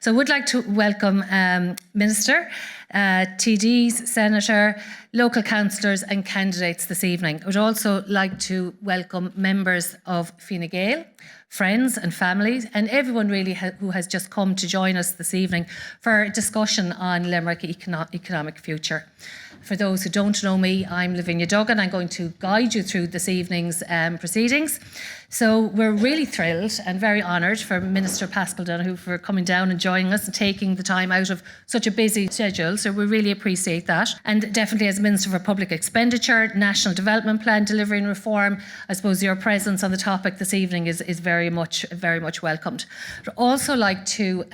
So I would like to welcome Minister, TDs, Senator, local councillors and candidates this evening. I would also like to welcome members of Fine Gael, friends and families, and everyone really who has just come to join us this evening for a discussion on Limerick economic future. For those who don't know me, I'm Lavinia Duggan. I'm going to guide you through this evening's proceedings. So we're really thrilled and very honoured for Minister Pascal Donohue for coming down and joining us and taking the time out of such a busy schedule. So we really appreciate that. And definitely as Minister for Public Expenditure, National Development Plan Delivery and Reform, I suppose your presence on the topic this evening is very much welcomed. I'd also like to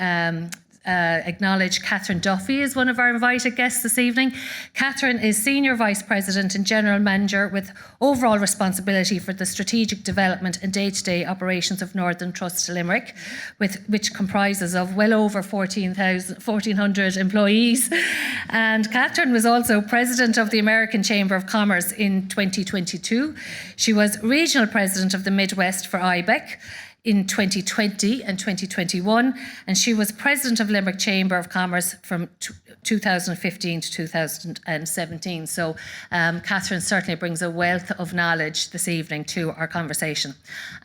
acknowledge Catherine Duffy is one of our invited guests this evening. Catherine is Senior Vice President and General Manager with overall responsibility for the strategic development and day-to-day operations of Northern Trust Limerick, which comprises of well over 1,400 employees. And Catherine was also President of the American Chamber of Commerce in 2022. She was Regional President of the Midwest for IBEC in 2020 and 2021, and she was President of Limerick Chamber of Commerce from 2015 to 2017. So Catherine certainly brings a wealth of knowledge this evening to our conversation.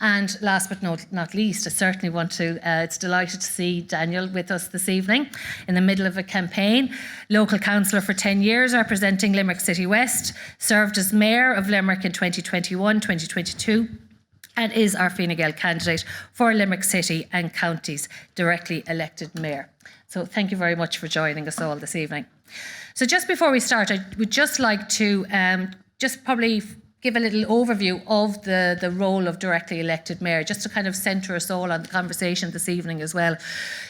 And last but not least, I certainly want to, it's delighted to see Daniel with us this evening in the middle of a campaign. Local councillor for 10 years representing Limerick City West, served as Mayor of Limerick in 2021, 2022, and is our Fine Gael candidate for Limerick City and County's directly elected Mayor. So thank you very much for joining us all this evening. So just before we start, I would just like to just probably give a little overview of the role of directly elected mayor, just to kind of centre us all on the conversation this evening as well.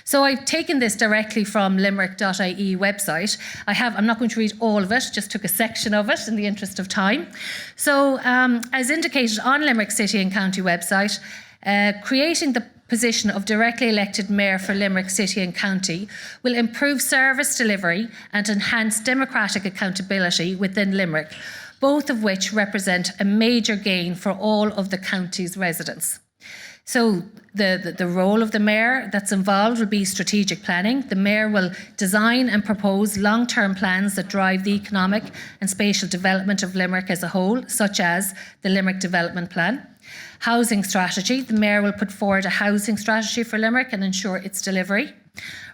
So I've taken this directly from limerick.ie website. I'm not going to read all of it, just took a section of it in the interest of time. So as indicated on Limerick City and County website, creating the position of directly elected mayor for Limerick City and County will improve service delivery and enhance democratic accountability within Limerick, both of which represent a major gain for all of the county's residents. So the role of the mayor that's involved will be strategic planning. The mayor will design and propose long-term plans that drive the economic and spatial development of Limerick as a whole, such as the Limerick Development Plan. Housing strategy. The mayor will put forward a housing strategy for Limerick and ensure its delivery.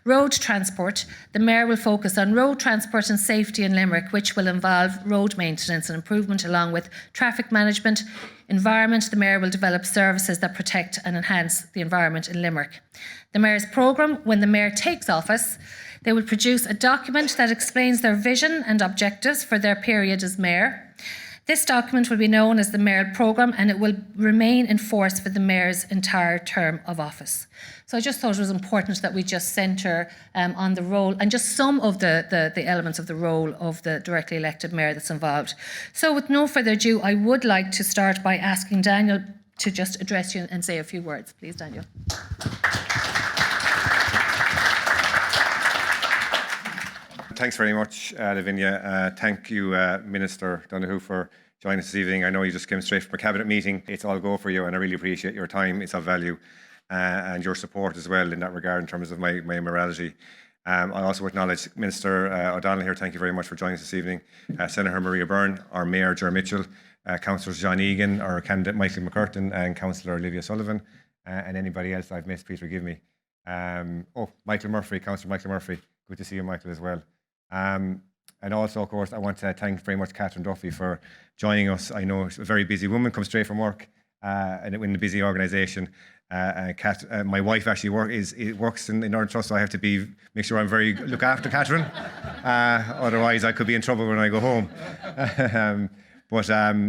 Road transport. The mayor will focus on road transport and safety in Limerick, which will involve road maintenance and improvement along with traffic management. Environment. The mayor will develop services that protect and enhance the environment in Limerick. The mayor's programme. When the mayor takes office, they will produce a document that explains their vision and objectives for their period as mayor. This document will be known as the mayoral programme, and it will remain in force for the mayor's entire term of office. So I just thought it was important that we just centre on the role and just some of the elements of the role of the directly elected mayor that's involved. So with no further ado, I would like to start by asking Daniel to just address you and say a few words. Please, Daniel. Thanks very much, Lavinia. Thank you, Minister Donohue, for joining us this evening. I know you just came straight from a cabinet meeting. It's all go for you, and I really appreciate your time. It's of value, and your support as well in that regard in terms of my morality. I also acknowledge Minister O'Donnell here. Thank you very much for joining us this evening. Senator Maria Byrne, our Mayor Ger Mitchell, Councillors John Egan, our candidate Michael McCurtain, and Councillor Olivia Sullivan, and anybody else I've missed, please forgive me. Michael Murphy, Councillor Michael Murphy. Good to see you, Michael, as well. And also, of course, I want to thank very much Catherine Duffy for joining us. I know she's a very busy woman, comes straight from work, and in a busy organisation. My wife actually works in Northern Trust, so I have to make sure I'm look after Catherine. Otherwise, I could be in trouble when I go home.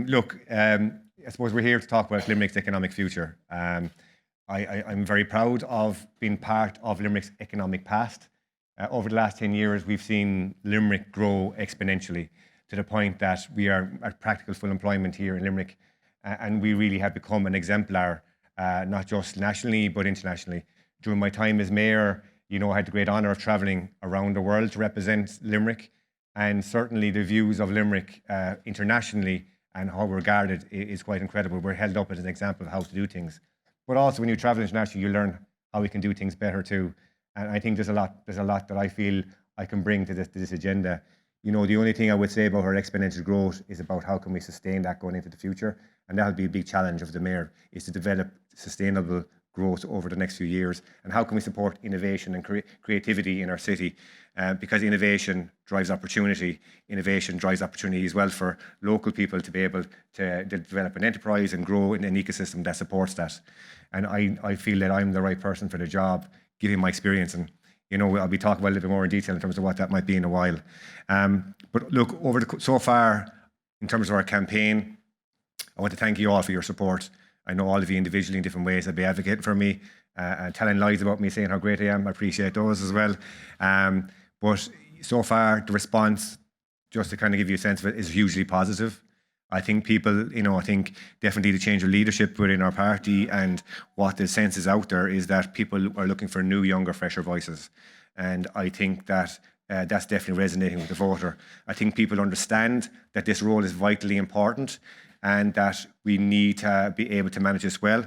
Look, I suppose we're here to talk about Limerick's economic future. I'm very proud of being part of Limerick's economic past. Over the last 10 years, we've seen Limerick grow exponentially to the point that we are at practical full employment here in Limerick, and we really have become an exemplar, not just nationally, but internationally. During my time as mayor, I had the great honour of travelling around the world to represent Limerick, and certainly the views of Limerick internationally and how we're regarded is quite incredible. We're held up as an example of how to do things. But also when you travel internationally, you learn how we can do things better too. And I think there's a lot that I feel I can bring to this agenda. You know, the only thing I would say about our exponential growth is about how can we sustain that going into the future. And that'll be a big challenge of the Mayor, is to develop sustainable growth over the next few years. And how can we support innovation and creativity in our city? Because innovation drives opportunity. Innovation drives opportunity as well for local people to be able to develop an enterprise and grow in an ecosystem that supports that. And I feel that I'm the right person for the job, given my experience. And, you know, I'll be talking about it a little bit more in detail in terms of what that might be in a while. But look, so far, in terms of our campaign, I want to thank you all for your support. I know all of you individually in different ways have been advocating for me and telling lies about me, saying how great I am. I appreciate those as well. But so far, the response, just to kind of give you a sense of it, is hugely positive. I think people, you know, I think definitely the change of leadership within our party, and what the sense is out there is that people are looking for new, younger, fresher voices. And I think that that's definitely resonating with the voter. I think people understand that this role is vitally important and that we need to be able to manage this well.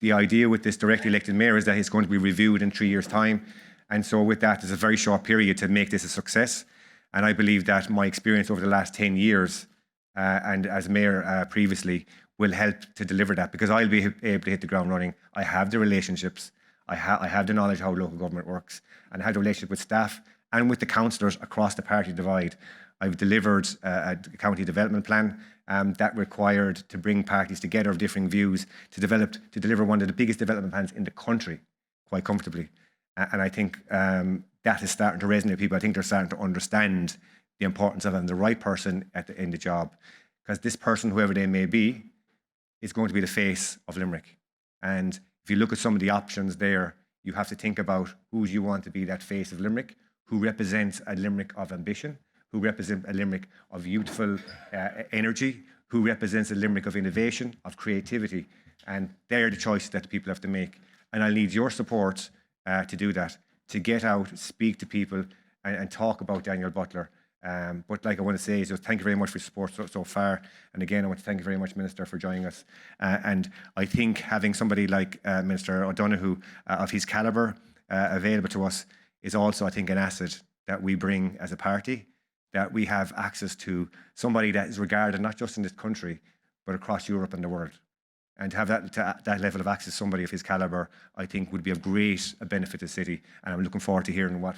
The idea with this directly elected mayor is that it's going to be reviewed in 3 years' time. And so with that, there's a very short period to make this a success. And I believe that my experience over the last 10 years and as mayor previously will help to deliver that, because I'll be able to hit the ground running. I have the relationships, I have the knowledge how local government works, and I have the relationship with staff and with the councillors across the party divide. I've delivered a county development plan that required to bring parties together of differing views to deliver one of the biggest development plans in the country quite comfortably. And I think that is starting to resonate with people. I think they're starting to understand the importance of having the right person in the job, because this person, whoever they may be, is going to be the face of Limerick. And if you look at some of the options there, you have to think about who you want to be that face of Limerick, who represents a Limerick of ambition, who represents a Limerick of youthful energy, who represents a Limerick of innovation, of creativity. And they're the choices that the people have to make. And I need your support to do that, to get out, speak to people, and talk about Daniel Butler. But like I want to say is just thank you very much for your support so far. And again, I want to thank you very much, Minister, for joining us. And I think having somebody like Minister Donohue of his calibre available to us is also, I think, an asset that we bring as a party, that we have access to somebody that is regarded not just in this country, but across Europe and the world. And to have that level of access to somebody of his calibre, I think would be of great benefit to the city. And I'm looking forward to hearing what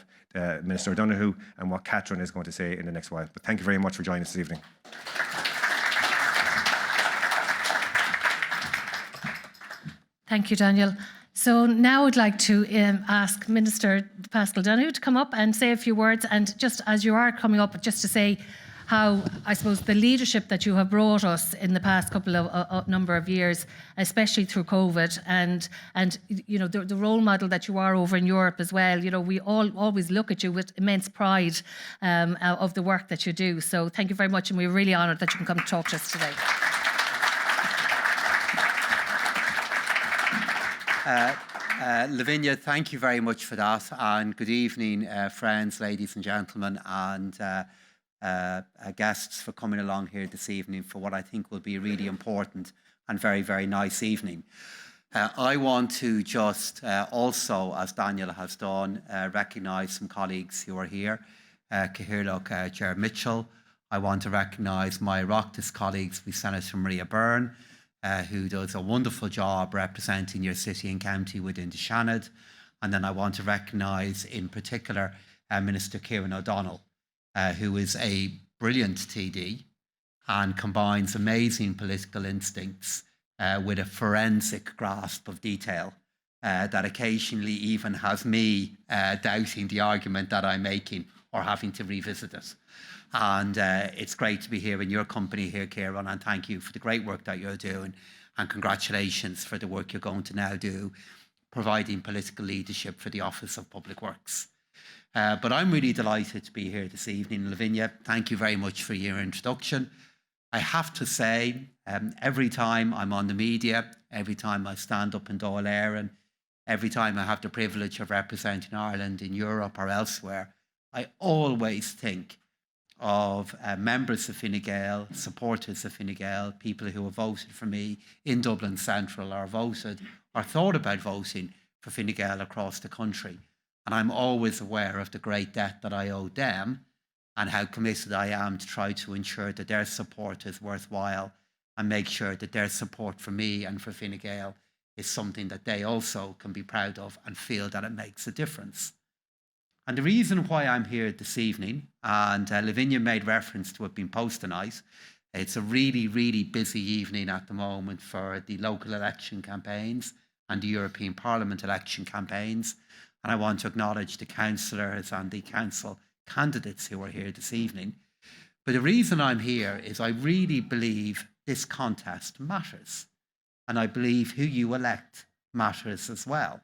Minister Donohue and what Catherine is going to say in the next while. But thank you very much for joining us this evening. Thank you, Daniel. So now I'd like to ask Minister Pascal Donohue to come up and say a few words. And just as you are coming up, just to say how, I suppose, the leadership that you have brought us in the past couple of number of years, especially through COVID, and you know, the role model that you are over in Europe as well. You know, we always look at you with immense pride of the work that you do. So thank you very much, and we're really honoured that you can come talk to us today. Lavinia, thank you very much for that, and good evening, friends, ladies and gentlemen, and guests, for coming along here this evening for what I think will be a really important and very, very nice evening. I want to just also, as Daniel has done, recognise some colleagues who are here. Cllr Chair Mitchell. I want to recognise my Oireachtas colleagues with Senator Maria Byrne, who does a wonderful job representing your city and county within the Shannon. And then I want to recognise in particular Minister Kieran O'Donnell, who is a brilliant TD and combines amazing political instincts with a forensic grasp of detail that occasionally even has me doubting the argument that I'm making or having to revisit it. And it's great to be here in your company here, Kieran, and thank you for the great work that you're doing, and congratulations for the work you're going to now do, providing political leadership for the Office of Public Works. But I'm really delighted to be here this evening. Lavinia, thank you very much for your introduction. I have to say, every time I'm on the media, every time I stand up in Cllr, and every time I have the privilege of representing Ireland in Europe or elsewhere, I always think of members of Fine Gael, supporters of Fine Gael, people who have voted for me in Dublin Central or voted or thought about voting for Fine Gael across the country. And I'm always aware of the great debt that I owe them and how committed I am to try to ensure that their support is worthwhile and make sure that their support for me and for Fine Gael is something that they also can be proud of and feel that it makes a difference. And the reason why I'm here this evening, and Lavinia made reference to it being post-night, it's a really, really busy evening at the moment for the local election campaigns and the European Parliament election campaigns. And I want to acknowledge the councillors and the council candidates who are here this evening. But the reason I'm here is I really believe this contest matters. And I believe who you elect matters as well.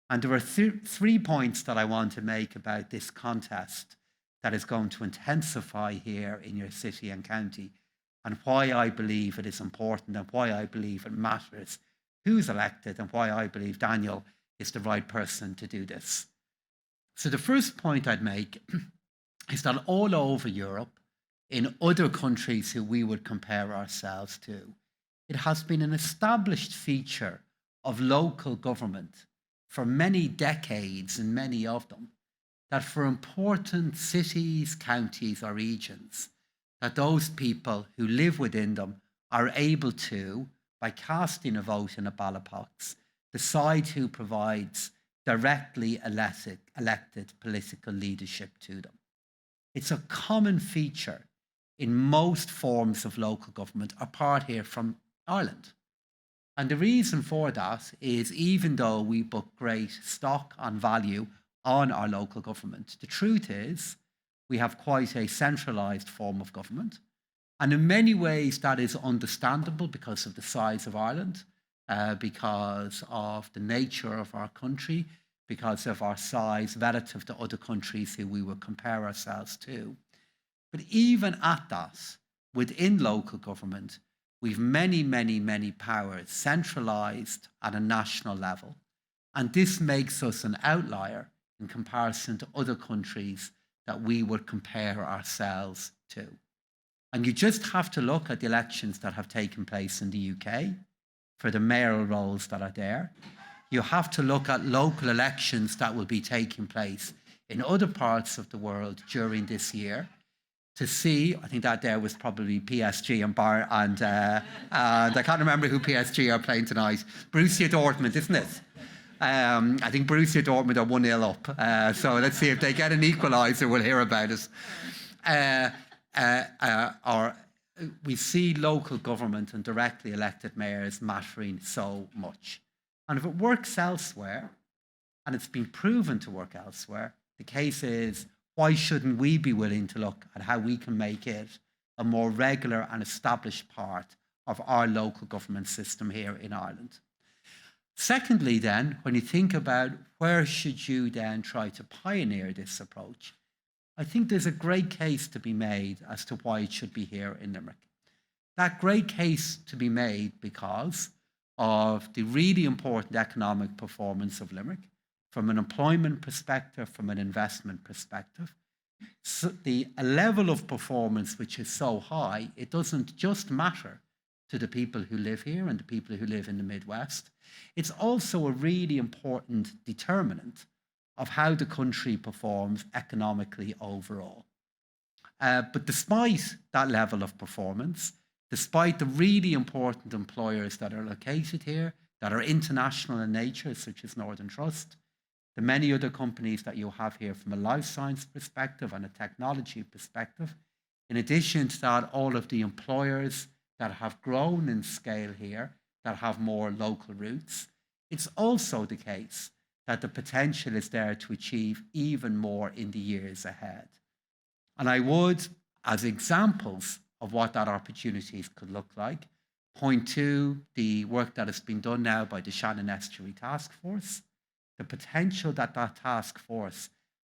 And there are 3 points that I want to make about this contest that is going to intensify here in your city and county, and why I believe it is important and why I believe it matters who's elected and why I believe Daniel is the right person to do this. So the first point I'd make is that all over Europe, in other countries who we would compare ourselves to, it has been an established feature of local government for many decades, and many of them, that for important cities, counties or regions, that those people who live within them are able to, by casting a vote in a ballot box, decide who provides directly elected political leadership to them. It's a common feature in most forms of local government, apart here from Ireland. And the reason for that is, even though we put great stock and value on our local government, the truth is we have quite a centralised form of government. And in many ways that is understandable because of the size of Ireland, because of the nature of our country, because of our size relative to other countries who we would compare ourselves to. But even at that, within local government, we've many, many, many powers centralised at a national level. And this makes us an outlier in comparison to other countries that we would compare ourselves to. And you just have to look at the elections that have taken place in the UK for the mayoral roles that are there. You have to look at local elections that will be taking place in other parts of the world during this year to see. I think that there was probably PSG and I can't remember who PSG are playing tonight. Borussia Dortmund, isn't it? I think Borussia Dortmund are 1-0 up. So let's see if they get an equaliser, we'll hear about it. We see local government and directly elected mayors mattering so much. And if it works elsewhere, and it's been proven to work elsewhere, the case is, why shouldn't we be willing to look at how we can make it a more regular and established part of our local government system here in Ireland? Secondly, then, when you think about where should you then try to pioneer this approach, I think there's a great case to be made as to why it should be here in Limerick. That great case to be made because of the really important economic performance of Limerick, from an employment perspective, from an investment perspective. So the level of performance which is so high, it doesn't just matter to the people who live here and the people who live in the Midwest. It's also a really important determinant of how the country performs economically overall. But despite that level of performance, despite the really important employers that are located here, that are international in nature, such as Northern Trust, the many other companies that you have here from a life science perspective and a technology perspective, in addition to that, all of the employers that have grown in scale here, that have more local roots, it's also the case that the potential is there to achieve even more in the years ahead. And I would, as examples of what that opportunities could look like, point to the work that has been done now by the Shannon Estuary Task Force, the potential that that task force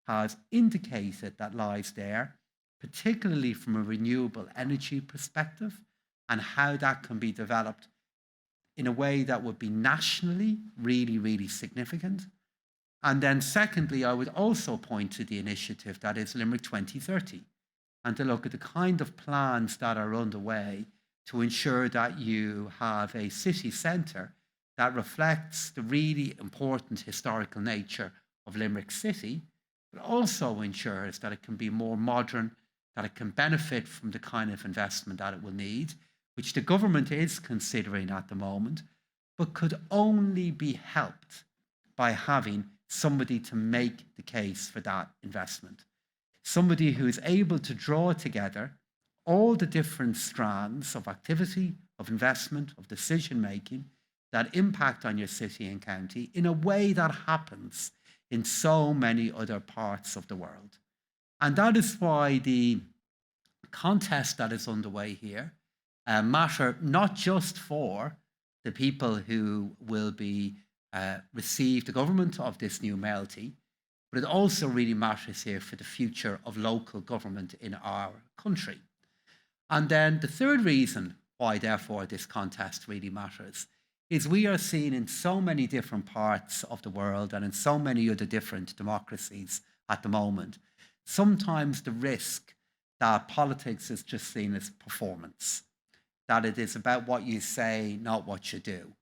has indicated that lies there, particularly from a renewable energy perspective, and how that can be developed in a way that would be nationally really, really significant. And then secondly, I would also point to the initiative that is Limerick 2030, and to look at the kind of plans that are underway to ensure that you have a city centre that reflects the really important historical nature of Limerick City, but also ensures that it can be more modern, that it can benefit from the kind of investment that it will need, which the government is considering at the moment, but could only be helped by having somebody to make the case for that investment. Somebody who is able to draw together all the different strands of activity, of investment, of decision making that impact on your city and county in a way that happens in so many other parts of the world. And that is why the contest that is underway here matter not just for the people who will be receive the government of this new mayoralty, but it also really matters here for the future of local government in our country. And then the third reason why, therefore, this contest really matters is we are seeing in so many different parts of the world and in so many other different democracies at the moment, sometimes the risk that politics is just seen as performance, that it is about what you say, not what you do.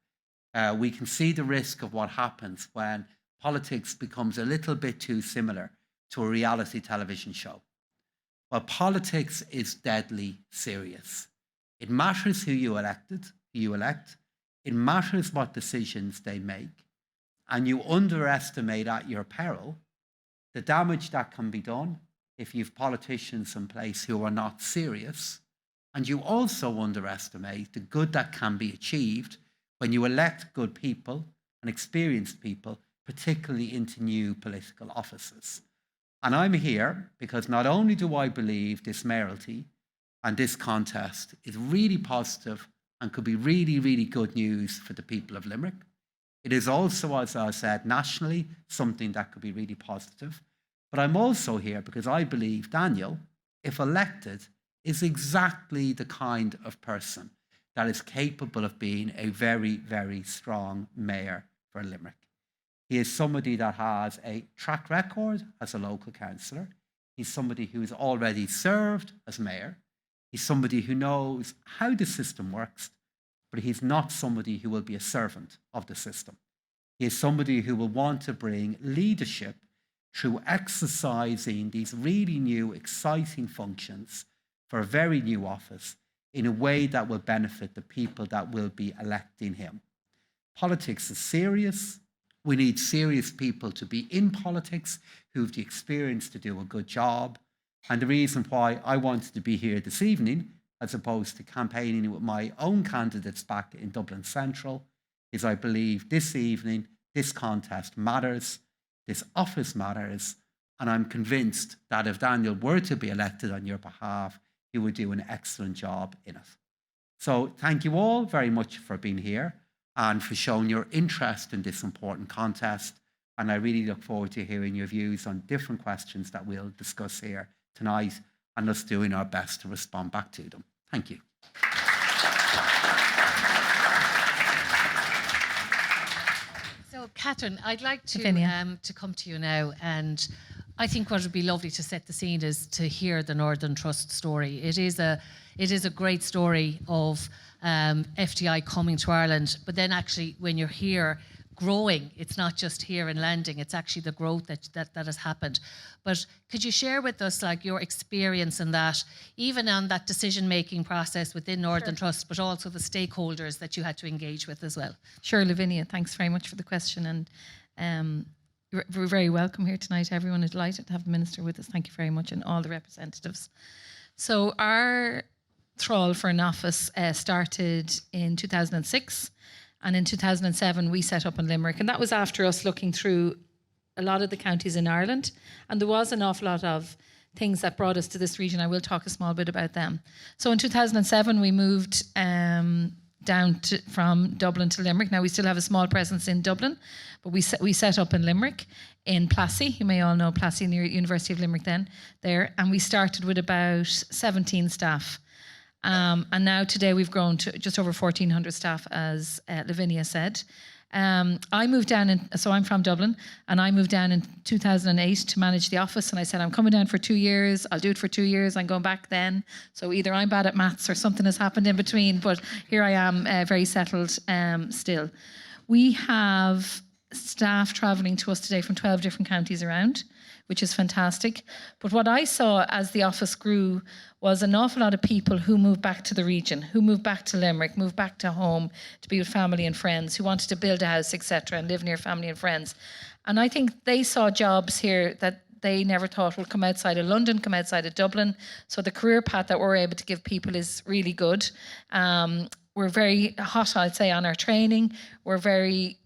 We can see the risk of what happens when politics becomes a little bit too similar to a reality television show. Well, politics is deadly serious. It matters who you elect. It matters what decisions they make. And you underestimate at your peril the damage that can be done if you've politicians in place who are not serious. And you also underestimate the good that can be achieved when you elect good people and experienced people, particularly into new political offices. And I'm here because not only do I believe this mayoralty and this contest is really positive and could be really, really good news for the people of Limerick, it is also, as I said, nationally, something that could be really positive. But I'm also here because I believe Daniel, if elected, is exactly the kind of person that is capable of being a very, very strong mayor for Limerick. He is somebody that has a track record as a local councillor. He's somebody who has already served as mayor. He's somebody who knows how the system works, but he's not somebody who will be a servant of the system. He is somebody who will want to bring leadership through exercising these really new, exciting functions for a very new office in a way that will benefit the people that will be electing him. Politics is serious. We need serious people to be in politics who have the experience to do a good job. And the reason why I wanted to be here this evening, as opposed to campaigning with my own candidates back in Dublin Central, is I believe this evening, this contest matters, this office matters, and I'm convinced that if Daniel were to be elected on your behalf, he would do an excellent job in it. So thank you all very much for being here and for showing your interest in this important contest. And I really look forward to hearing your views on different questions that we'll discuss here tonight and us doing our best to respond back to them. Thank you. So, Catherine, I'd like to come to you now, and I think what would be lovely to set the scene is to hear the Northern Trust story. It is a great story of FDI coming to Ireland, but then actually when you're here growing, it's not just here and landing, it's actually the growth that has happened. But could you share with us like your experience in that, even on that decision-making process within Northern Trust, but also the stakeholders that you had to engage with as well? Sure, Lavinia, thanks very much for the question. And we're very welcome here tonight. Everyone is delighted to have the Minister with us. Thank you very much, and all the representatives. So our trawl for an office started in 2006. And in 2007, we set up in Limerick. And that was after us looking through a lot of the counties in Ireland. And there was an awful lot of things that brought us to this region. I will talk a small bit about them. So in 2007, we moved from Dublin to Limerick. Now, we still have a small presence in Dublin, but we set up in Limerick, in Plassey. You may all know Plassey, near University of Limerick there. And we started with about 17 staff. And now today we've grown to just over 1,400 staff, as Lavinia said. I moved down, so I'm from Dublin, and I moved down in 2008 to manage the office. And I said, I'm coming down for 2 years. I'll do it for 2 years. I'm going back then. So either I'm bad at maths or something has happened in between. But here I am, very settled still. We have staff travelling to us today from 12 different counties around, which is fantastic. But what I saw as the office grew was an awful lot of people who moved back to the region, who moved back to Limerick, moved back to home to be with family and friends, who wanted to build a house, etc., and live near family and friends. And I think they saw jobs here that they never thought would come outside of London, come outside of Dublin. So the career path that we're able to give people is really good. We're very hot, I'd say, on our training. We're very...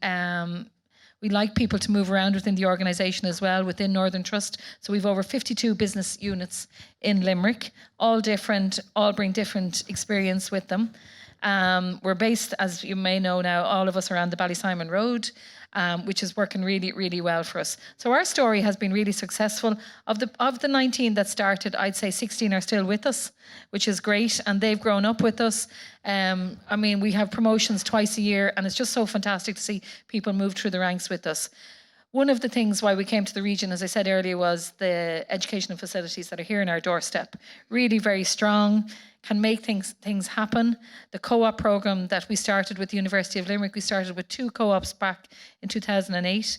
we like people to move around within the organisation as well, within Northern Trust. So we've over 52 business units in Limerick, all different, all bring different experience with them. We're based, as you may know now, all of us are on the Ballysimon Road, which is working really, really well for us. So our story has been really successful. Of the 19 that started, I'd say 16 are still with us, which is great, and they've grown up with us. I mean, we have promotions twice a year, and it's just so fantastic to see people move through the ranks with us. One of the things why we came to the region, as I said earlier, was the educational facilities that are here in our doorstep. Really very strong, can make things happen. The co-op programme that we started with the University of Limerick, we started with 2 co-ops back in 2008.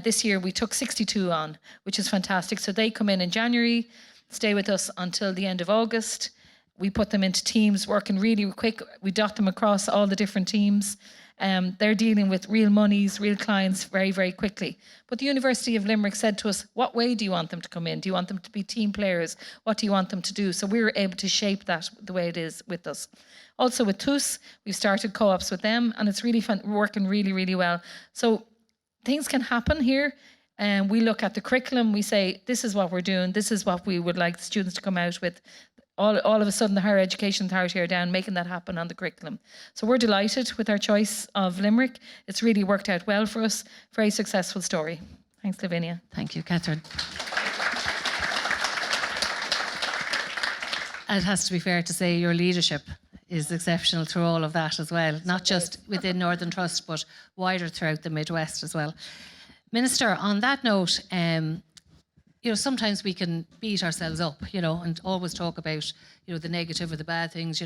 This year we took 62 on, which is fantastic. So they come in January, stay with us until the end of August. We put them into teams working really quick. We dot them across all the different teams. They're dealing with real monies, real clients very, very quickly. But the University of Limerick said to us, what way do you want them to come in? Do you want them to be team players? What do you want them to do? So we were able to shape that the way it is with us. Also with TUS, we've started co-ops with them, and it's really fun, working really, really well. So things can happen here. And we look at the curriculum, we say, this is what we're doing, this is what we would like the students to come out with. All of a sudden, the Higher Education Authority are down making that happen on the curriculum. So we're delighted with our choice of Limerick. It's really worked out well for us. Very successful story. Thanks, Lavinia. Thank you, Catherine. It has to be fair to say your leadership is exceptional through all of that as well, not just within Northern Trust, but wider throughout the Midwest as well. Minister, on that note, sometimes we can beat ourselves up, and always talk about, the negative or the bad things,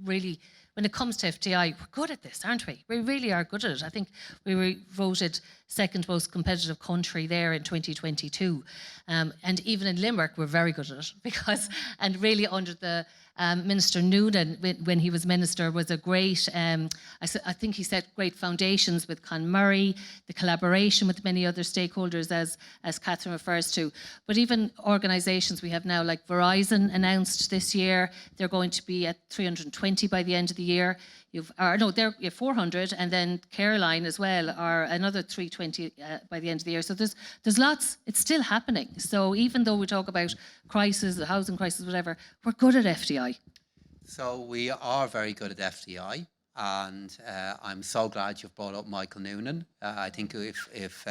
really, when it comes to FDI, we're good at this, aren't we? We really are good at it. I think we were voted second most competitive country there in 2022. And even in Limerick, we're very good at it and really under the Minister Noonan, when he was Minister, was a great, I think he set great foundations with Conmurray, the collaboration with many other stakeholders, as Catherine refers to. But even organisations we have now, like Verizon announced this year, they're going to be at 320 by the end of the year. They're 400, and then Caroline as well are another 320 by the end of the year. So there's lots. It's still happening. So even though we talk about crisis, the housing crisis, whatever, we're good at FDI. So we are very good at FDI, and I'm so glad you've brought up Michael Noonan. I think if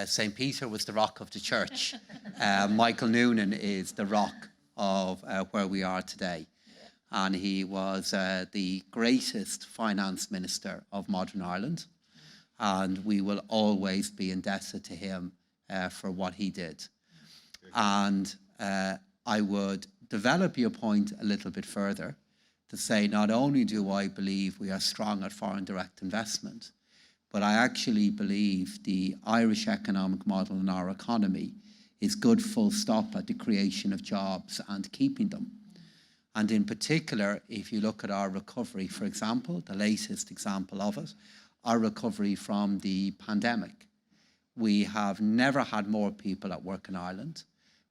St. Peter was the rock of the church, Michael Noonan is the rock of where we are today. And he was the greatest finance minister of modern Ireland. And we will always be indebted to him for what he did. And I would develop your point a little bit further to say, not only do I believe we are strong at foreign direct investment, but I actually believe the Irish economic model in our economy is good full stop at the creation of jobs and keeping them. And in particular, if you look at our recovery, for example, the latest example of it, our recovery from the pandemic. We have never had more people at work in Ireland.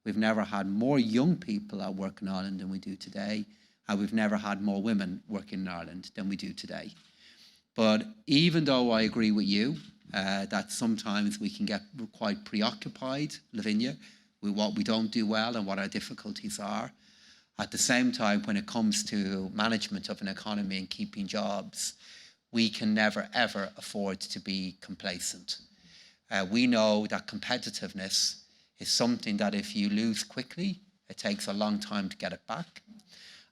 We've never had more young people at work in Ireland than we do today. And we've never had more women working in Ireland than we do today. But even though I agree with you that sometimes we can get quite preoccupied, Lavinia, with what we don't do well and what our difficulties are, at the same time, when it comes to management of an economy and keeping jobs, we can never, ever afford to be complacent. We know that competitiveness is something that if you lose quickly, it takes a long time to get it back.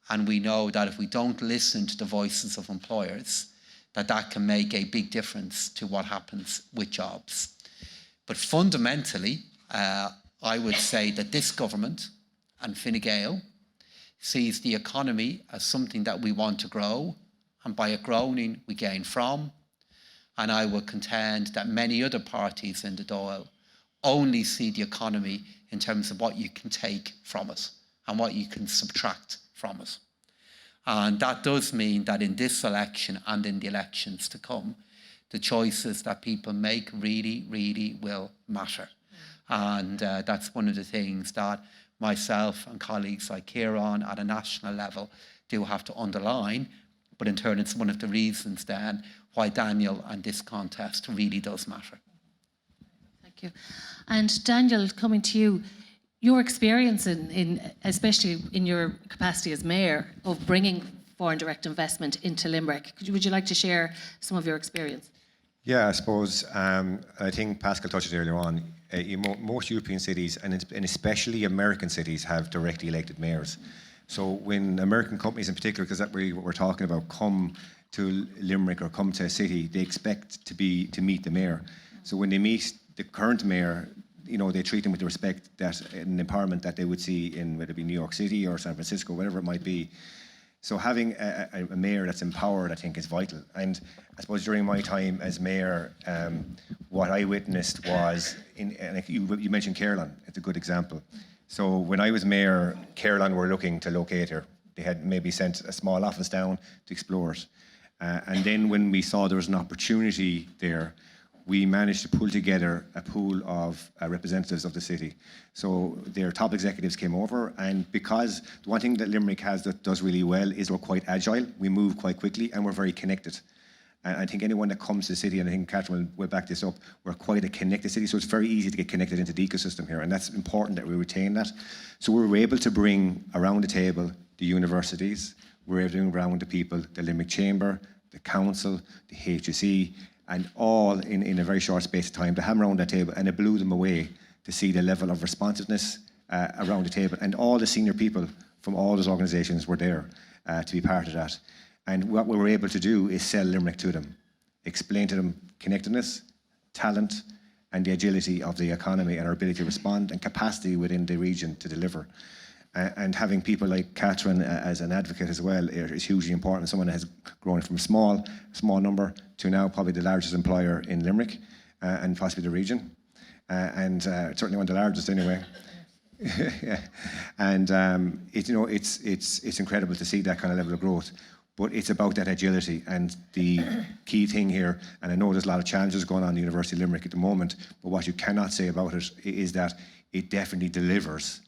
And we know that if we don't listen to the voices of employers, that can make a big difference to what happens with jobs. But fundamentally, I would say that this government and Fine Gael sees the economy as something that we want to grow, and by it growing, we gain from. And I would contend that many other parties in the Dáil only see the economy in terms of what you can take from it and what you can subtract from it. And that does mean that in this election and in the elections to come, the choices that people make really, really will matter. And that's one of the things that myself and colleagues like Kieran at a national level do have to underline. But in turn, it's one of the reasons then why Daniel and this contest really does matter. Thank you. And Daniel, coming to you, your experience in especially in your capacity as mayor of bringing foreign direct investment into Limerick, would you like to share some of your experience? Yeah, I suppose I think Pascal touched it earlier on. Most European cities and especially American cities have directly elected mayors. So when American companies in particular, because that's what we're talking about, come to Limerick or come to a city, they expect to meet the mayor. So when they meet the current mayor, you know, they treat them with the respect that an empowerment that they would see in whether it be New York City or San Francisco, whatever it might be. So having a mayor that's empowered, I think, is vital. And I suppose during my time as mayor, what I witnessed was, you mentioned Cllr, it's a good example. So when I was mayor, Cllr were looking to locate her. They had maybe sent a small office down to explore it. And then when we saw there was an opportunity there, we managed to pull together a pool of representatives of the city. So their top executives came over, and because the one thing that Limerick has that does really well is we're quite agile, we move quite quickly, and we're very connected. And I think anyone that comes to the city, and I think Catherine will back this up, we're quite a connected city, so it's very easy to get connected into the ecosystem here, and that's important that we retain that. So we were able to bring around the table the universities, we were able to bring around the people, the Limerick Chamber, the council, the HSE, and all in a very short space of time to have them around that table, and it blew them away to see the level of responsiveness around the table, and all the senior people from all those organisations were there to be part of that. And what we were able to do is sell Limerick to them, explain to them connectedness, talent, and the agility of the economy and our ability to respond and capacity within the region to deliver. And having people like Catherine as an advocate as well is hugely important. Someone that has grown from a small number to now probably the largest employer in Limerick and possibly the region, and certainly one of the largest anyway. Yeah. And it's incredible to see that kind of level of growth. But it's about that agility, and the key thing here, and I know there's a lot of challenges going on in the University of Limerick at the moment, but what you cannot say about it is that it definitely delivers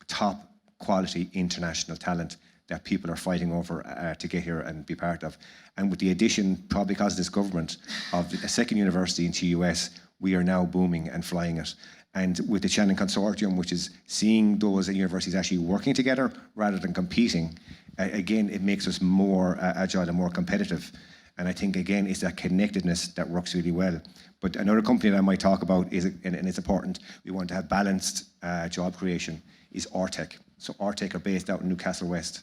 top quality international talent that people are fighting over to get here and be part of. And with the addition, probably because of this government, of a second university in TUS, we are now booming and flying it. And with the Shannon Consortium, which is seeing those universities actually working together rather than competing, again, it makes us more agile and more competitive. And I think, again, it's that connectedness that works really well. But another company that I might talk about, and it's important, we want to have balanced job creation, is Ortec. So Ortec are based out in Newcastle West.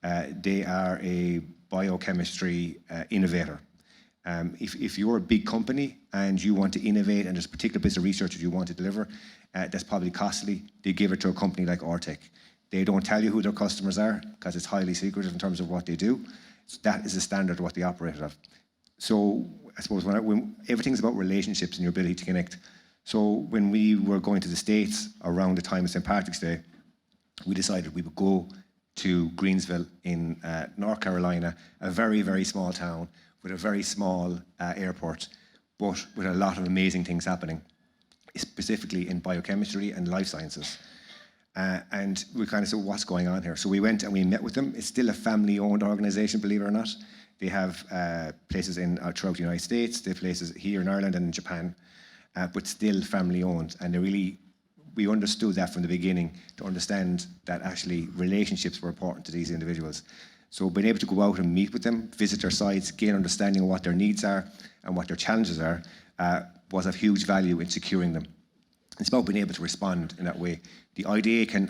They are a biochemistry innovator. If you're a big company and you want to innovate and there's a particular piece of research that you want to deliver that's probably costly, they give it to a company like Ortec. They don't tell you who their customers are because it's highly secretive in terms of what they do. So that is the standard of what they operate of. So I suppose when everything's about relationships and your ability to connect. So when we were going to the States around the time of St. Patrick's Day, we decided we would go to Greensville in North Carolina, a very, very small town with a very small airport, but with a lot of amazing things happening, specifically in biochemistry and life sciences. And we kind of said, what's going on here? So we went and we met with them. It's still a family-owned organisation, believe it or not. They have places throughout the United States, they have places here in Ireland and in Japan, but still family-owned. And we understood that from the beginning to understand that actually relationships were important to these individuals. So being able to go out and meet with them, visit their sites, gain understanding of what their needs are and what their challenges are, was of huge value in securing them. It's about being able to respond in that way. The IDA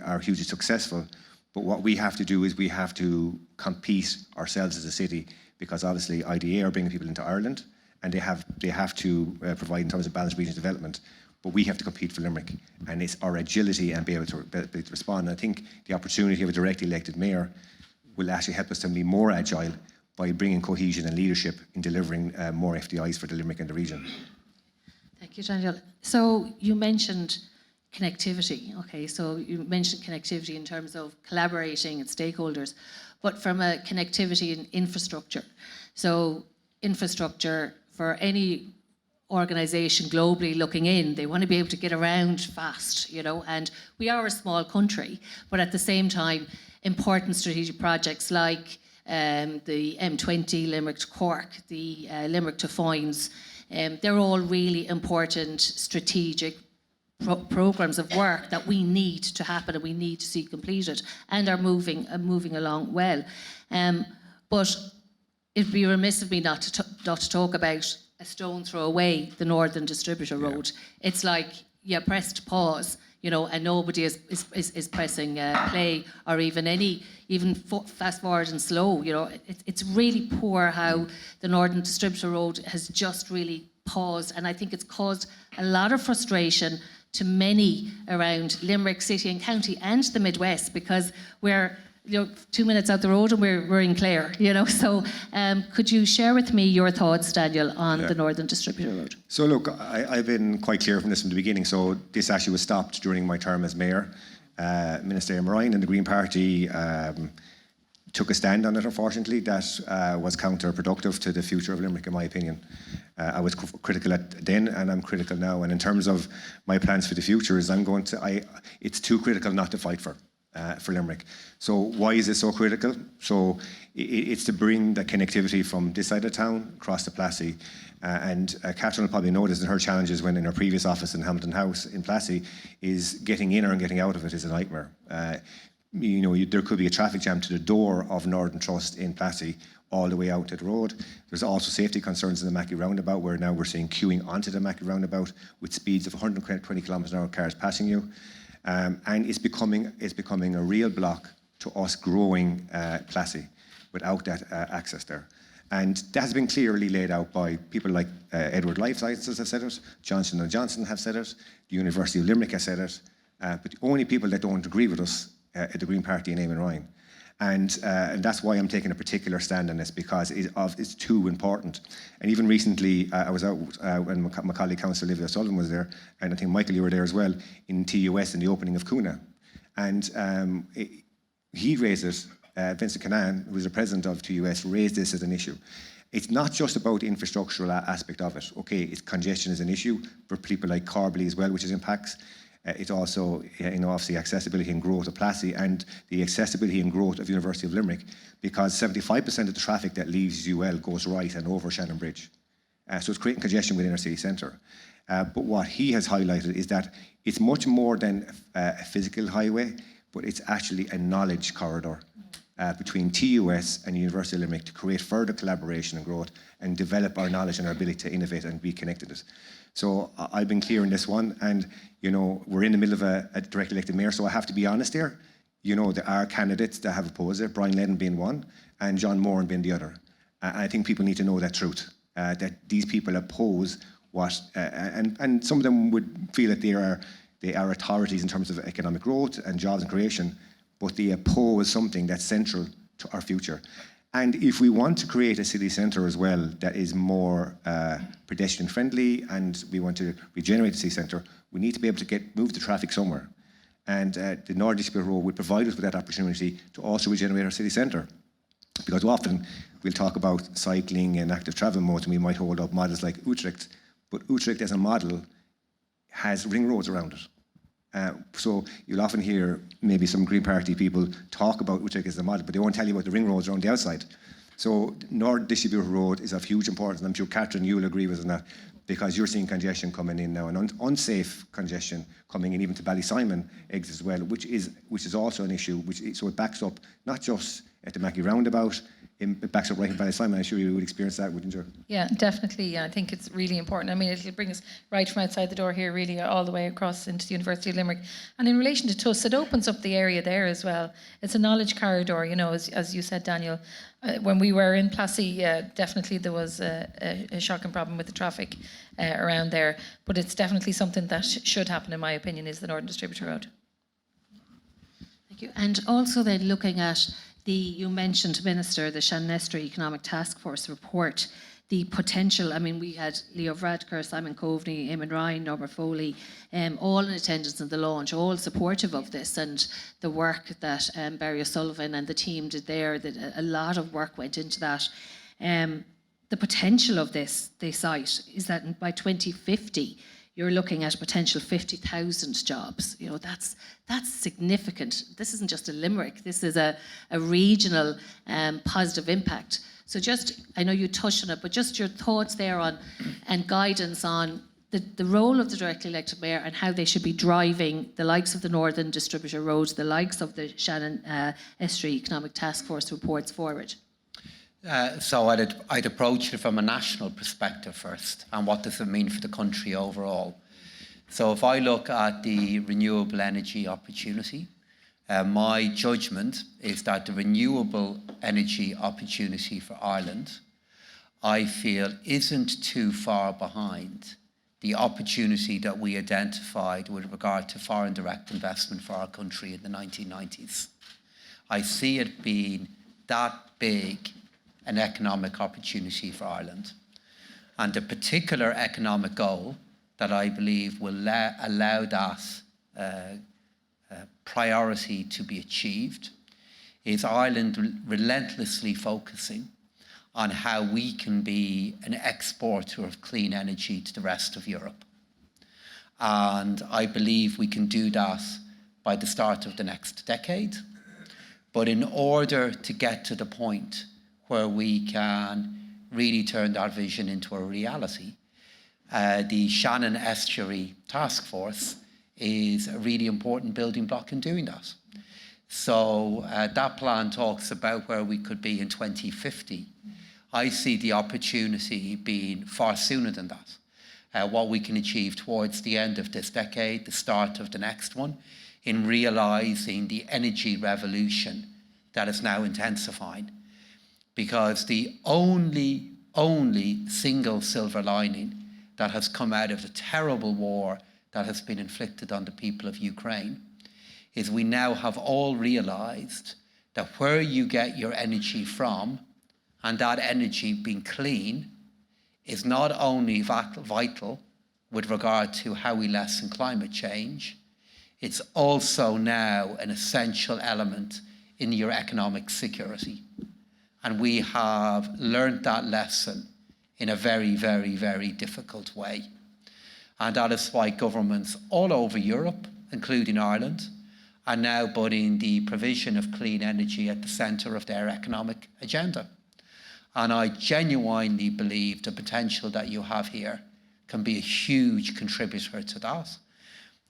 are hugely successful, but what we have to do is we have to compete ourselves as a city, because obviously IDA are bringing people into Ireland and they have to provide in terms of balanced regional development. But we have to compete for Limerick, and it's our agility and be able to respond. And I think the opportunity of a directly elected mayor will actually help us to be more agile, by bringing cohesion and leadership in delivering more FDIs for the Limerick and the region. Thank you, Daniel. So you mentioned connectivity. Okay, so you mentioned connectivity in terms of collaborating and stakeholders, but from a connectivity and infrastructure. So infrastructure for any organisation globally looking in, they want to be able to get around fast, you know, and we are a small country, but at the same time, important strategic projects like the M20 Limerick to Cork, the Limerick to Foynes, they're all really important strategic programs of work that we need to happen and we need to see completed and are moving along well. But it'd be remiss of me not to talk about a stone throw away the Northern Distributor Road. It's like you pressed pause, you know, and nobody is pressing play or even fast forward and slow. You know, it's really poor how the Northern Distributor Road has just really paused, and I think it's caused a lot of frustration to many around Limerick City and County and the Midwest, because we're 2 minutes out the road and we're in Cllr, you know. So could you share with me your thoughts, Daniel, on the Northern Distributor Road? So look, I've been quite clear from this from the beginning. So this actually was stopped during my term as mayor. Minister Ryan and the Green Party took a stand on it, unfortunately. That was counterproductive to the future of Limerick, in my opinion. I was critical then, and I'm critical now. And in terms of my plans for the future, it's too critical not to fight for Limerick. So why is it so critical? So it's to bring the connectivity from this side of town across to Plassey. And Catherine will probably know this in her challenges when in her previous office in Hamilton House in Plassey, is getting in or getting out of it is a nightmare. There could be a traffic jam to the door of Northern Trust in Plassey all the way out to the road. There's also safety concerns in the Mackey roundabout, where now we're seeing queuing onto the Mackey roundabout with speeds of 120 kilometres an hour, cars passing you. And it's becoming a real block to us growing Plassey without that access there. And that has been clearly laid out by people like Edward Life Sciences have said it, Johnson & Johnson have said it, the University of Limerick has said it, but the only people that don't agree with us are the Green Party and Eamon Ryan. And that's why I'm taking a particular stand on this, because it's too important. And even recently, I was out when my colleague Councillor Olivia Sullivan was there, and I think Michael, you were there as well, in TUS in the opening of Cuna. And he raised it, Vincent Canan, who was the president of TUS, raised this as an issue. It's not just about the infrastructural aspect of it. Okay, congestion is an issue for people like Carberley as well, which is impacts. It's also, obviously accessibility and growth of Plassey and the accessibility and growth of University of Limerick, because 75% of the traffic that leaves UL goes right and over Shannon Bridge. So it's creating congestion within our city centre. But what he has highlighted is that it's much more than a physical highway, but it's actually a knowledge corridor between TUS and University of Limerick to create further collaboration and growth and develop our knowledge and our ability to innovate and be connected. So I've been clear in this one, and we're in the middle of a direct elected mayor, so I have to be honest here. There are candidates that have opposed it, Brian Ledden being one, and John Moran being the other. I think people need to know that truth, that these people oppose what, and some of them would feel that they are authorities in terms of economic growth and jobs and creation, but they oppose something that's central to our future. And if we want to create a city centre as well that is more pedestrian friendly, and we want to regenerate the city centre, we need to be able to move the traffic somewhere. And the Northern Distributor Road would provide us with that opportunity to also regenerate our city centre. Because often we'll talk about cycling and active travel modes, and we might hold up models like Utrecht, but Utrecht as a model has ring roads around it. So you'll often hear maybe some Green Party people talk about Utrecht as a model, but they won't tell you about the ring roads around the outside. So North Distributor Road is of huge importance, and I'm sure Catherine, you'll agree with us on that, because you're seeing congestion coming in now, and unsafe congestion coming in even to Ballysimon exits as well, which is also an issue. So it backs up not just at the Mackey roundabout, it backs up right in Ballysimon. I'm sure you would experience that, wouldn't you? Yeah, definitely. Yeah, I think it's really important. I mean, it'll bring us right from outside the door here, really, all the way across into the University of Limerick. And in relation to TUS, it opens up the area there as well. It's a knowledge corridor, as you said, Daniel. When we were in Plassey, definitely there was a shocking problem with the traffic around there. But it's definitely something that should happen, in my opinion, is the Northern Distributor Road. Thank you. And also then looking at You mentioned, Minister, the Shannon Estuary Economic Task Force report, the potential. I mean, we had Leo Varadkar, Simon Coveney, Eamon Ryan, Norbert Foley, all in attendance at the launch, all supportive of this, and the work that Barry O'Sullivan and the team did there, that a lot of work went into that. The potential of this, they cite, is that by 2050, you're looking at a potential 50,000 jobs. You know, that's significant. This isn't just a Limerick. This is a regional positive impact. So just, I know you touched on it, but just your thoughts there on and guidance on the role of the directly elected mayor and how they should be driving the likes of the Northern Distributor Roads, the likes of the Shannon Estuary Economic Task Force reports forward. So I'd approach it from a national perspective first, and what does it mean for the country overall. So if I look at the renewable energy opportunity, my judgment is that the renewable energy opportunity for Ireland, I feel, isn't too far behind the opportunity that we identified with regard to foreign direct investment for our country in the 1990s. I see it being that big an economic opportunity for Ireland. And the particular economic goal that I believe will allow that priority to be achieved is Ireland relentlessly focusing on how we can be an exporter of clean energy to the rest of Europe. And I believe we can do that by the start of the next decade. But in order to get to the point where we can really turn that vision into a reality, the Shannon Estuary Task Force is a really important building block in doing that. So that plan talks about where we could be in 2050. I see the opportunity being far sooner than that. What we can achieve towards the end of this decade, the start of the next one, in realising the energy revolution that is now intensifying. Because the only single silver lining that has come out of the terrible war that has been inflicted on the people of Ukraine is we now have all realised that where you get your energy from, and that energy being clean, is not only vital with regard to how we lessen climate change, it's also now an essential element in your economic security. And we have learned that lesson in a very, very, very difficult way. And that is why governments all over Europe, including Ireland, are now putting the provision of clean energy at the centre of their economic agenda. And I genuinely believe the potential that you have here can be a huge contributor to that.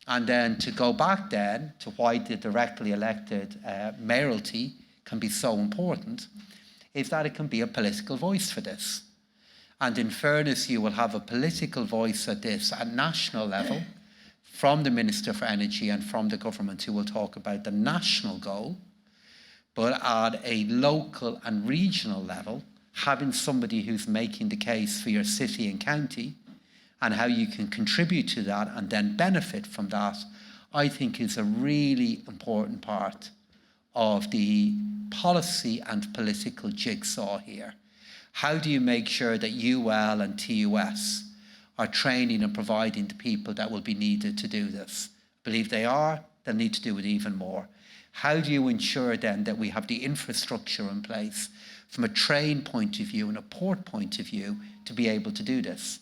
And then to go back then to why the directly elected mayoralty can be so important, is that it can be a political voice for this. And in fairness, you will have a political voice at this at national level from the Minister for Energy and from the government, who will talk about the national goal, but at a local and regional level, having somebody who's making the case for your city and county and how you can contribute to that and then benefit from that, I think is a really important part of the policy and political jigsaw here. How do you make sure that UL and TUS are training and providing the people that will be needed to do this? I believe they are. They'll need to do it even more. How do you ensure then that we have the infrastructure in place from a train point of view and a port point of view to be able to do this?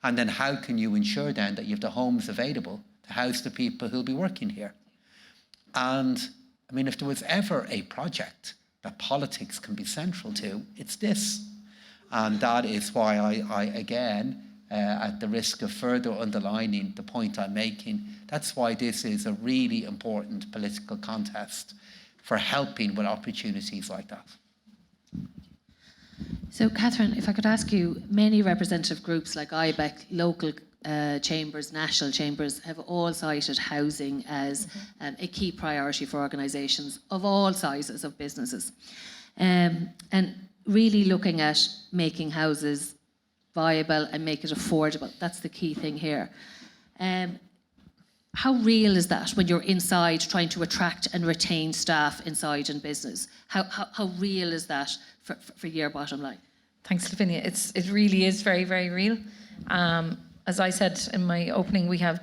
And then how can you ensure then that you have the homes available to house the people who'll be working here? And I mean, if there was ever a project that politics can be central to, it's this. And that is why I again, at the risk of further underlining the point I'm making, that's why this is a really important political contest for helping with opportunities like that. So, Catherine, if I could ask you, many representative groups like IBEC, local chambers, national chambers, have all cited housing as a key priority for organisations of all sizes of businesses. And really looking at making houses viable and make it affordable. That's the key thing here. How real is that when you're inside trying to attract and retain staff inside in business? How real is that for your bottom line? Thanks, Lavinia. It really is very, very real. As I said in my opening, we have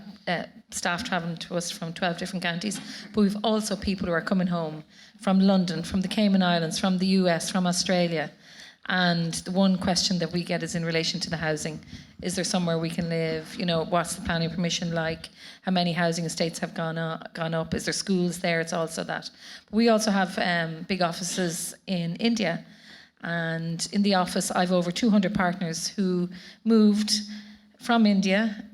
staff travelling to us from 12 different counties, but we've also people who are coming home from London, from the Cayman Islands, from the US, from Australia. And the one question that we get is in relation to the housing. Is there somewhere we can live? You know, what's the planning permission like? How many housing estates have gone up? Is there schools there? It's also that. But we also have big offices in India. And in the office, I've over 200 partners who moved from India,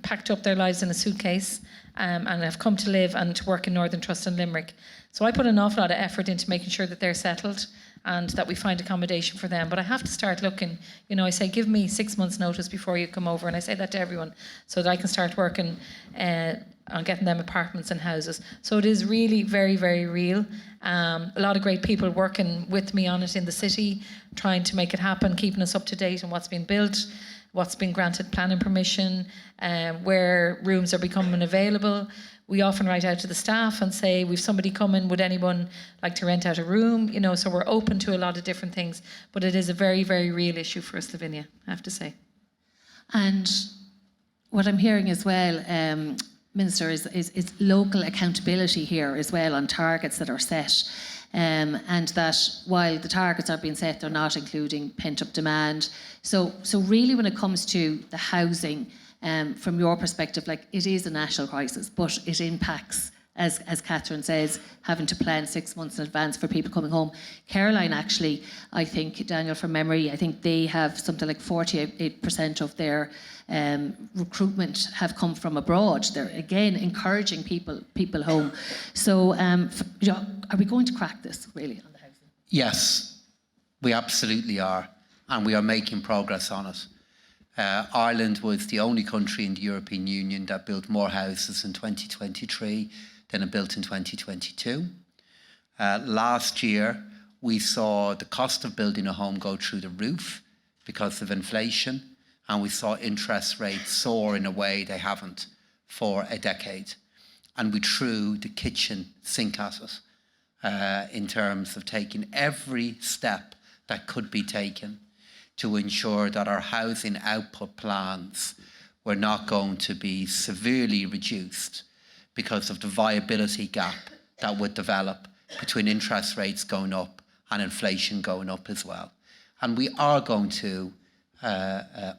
packed up their lives in a suitcase, and have come to live and to work in Northern Trust in Limerick. So I put an awful lot of effort into making sure that they're settled and that we find accommodation for them. But I have to start looking. You know, I say, give me 6 months' notice before you come over, and I say that to everyone, so that I can start working on getting them apartments and houses. So it is really very, very real. A lot of great people working with me on it in the city, trying to make it happen, keeping us up to date on what's been built, what's been granted planning permission, where rooms are becoming available. We often write out to the staff and say, we've somebody coming, would anyone like to rent out a room? You know, so we're open to a lot of different things, but it is a very, very real issue for us, Lavinia, I have to say. And what I'm hearing as well, Minister, is local accountability here as well on targets that are set. And that while the targets are being set, they're not including pent-up demand. So really when it comes to the housing, from your perspective, like, it is a national crisis, but it impacts, as Catherine says, having to plan 6 months in advance for people coming home. Caroline, actually, I think, Daniel, from memory, I think they have something like 48% of their recruitment have come from abroad. They're, again, encouraging people home. So are we going to crack this, really, on the housing? Yes, we absolutely are, and we are making progress on it. Ireland was the only country in the European Union that built more houses in 2023 than it built in 2022. Last year, we saw the cost of building a home go through the roof because of inflation, and we saw interest rates soar in a way they haven't for a decade. And we threw the kitchen sink at it in terms of taking every step that could be taken to ensure that our housing output plans were not going to be severely reduced because of the viability gap that would develop between interest rates going up and inflation going up as well. And we are going to,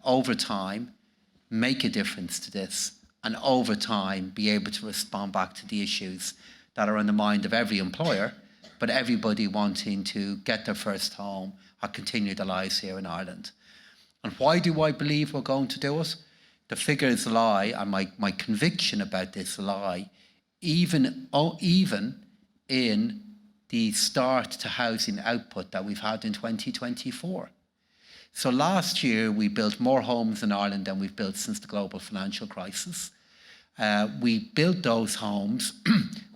over time, make a difference to this, and over time be able to respond back to the issues that are on the mind of every employer, but everybody wanting to get their first home or continue their lives here in Ireland. And why do I believe we're going to do it? The figures lie, and my conviction about this lie, even in the start to housing output that we've had in 2024. So last year we built more homes in Ireland than we've built since the global financial crisis. We built those homes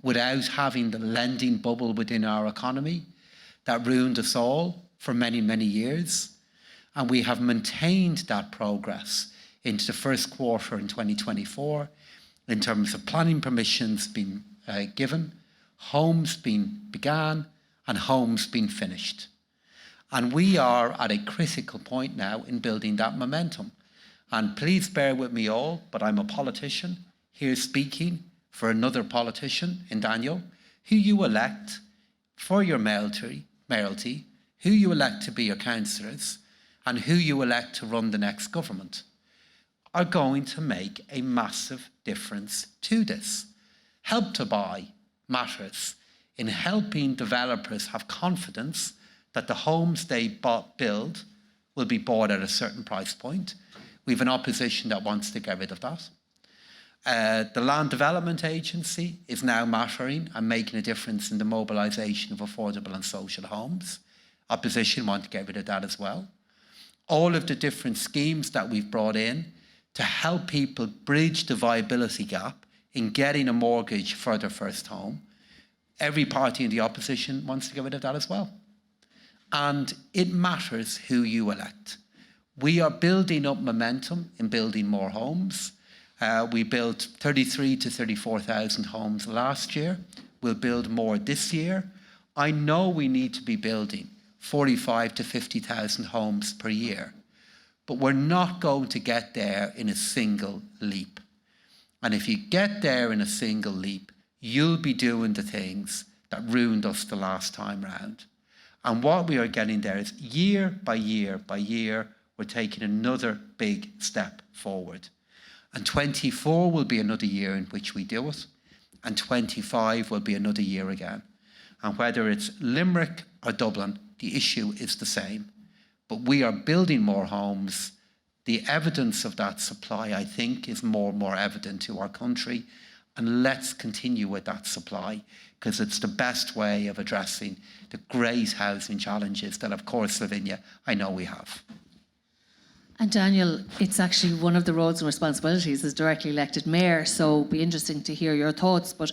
without having the lending bubble within our economy that ruined us all for many, many years. And we have maintained that progress into the first quarter in 2024 in terms of planning permissions being given, homes being began, and homes being finished. And we are at a critical point now in building that momentum. And please bear with me all, but I'm a politician here speaking for another politician in Daniel, who you elect for your mayoralty, who you elect to be your councillors, and who you elect to run the next government, are going to make a massive difference to this. Help to Buy matters in helping developers have confidence that the homes they build will be bought at a certain price point. We have an opposition that wants to get rid of that. The Land Development Agency is now mattering and making a difference in the mobilisation of affordable and social homes. Opposition want to get rid of that as well. All of the different schemes that we've brought in to help people bridge the viability gap in getting a mortgage for their first home, every party in the opposition wants to get rid of that as well. And it matters who you elect. We are building up momentum in building more homes. We built 33 to 34,000 homes last year. We'll build more this year. I know we need to be building 45 to 50,000 homes per year, but we're not going to get there in a single leap. And if you get there in a single leap, you'll be doing the things that ruined us the last time round. And what we are getting there is year by year by year, we're taking another big step forward. And 24 will be another year in which we do it. And 25 will be another year again. And whether it's Limerick or Dublin, the issue is the same. But we are building more homes. The evidence of that supply, I think, is more and more evident to our country. And let's continue with that supply, because it's the best way of addressing the great housing challenges that, of course, Lavinia, I know we have. And Daniel, it's actually one of the roles and responsibilities as directly elected mayor, so it'd be interesting to hear your thoughts. But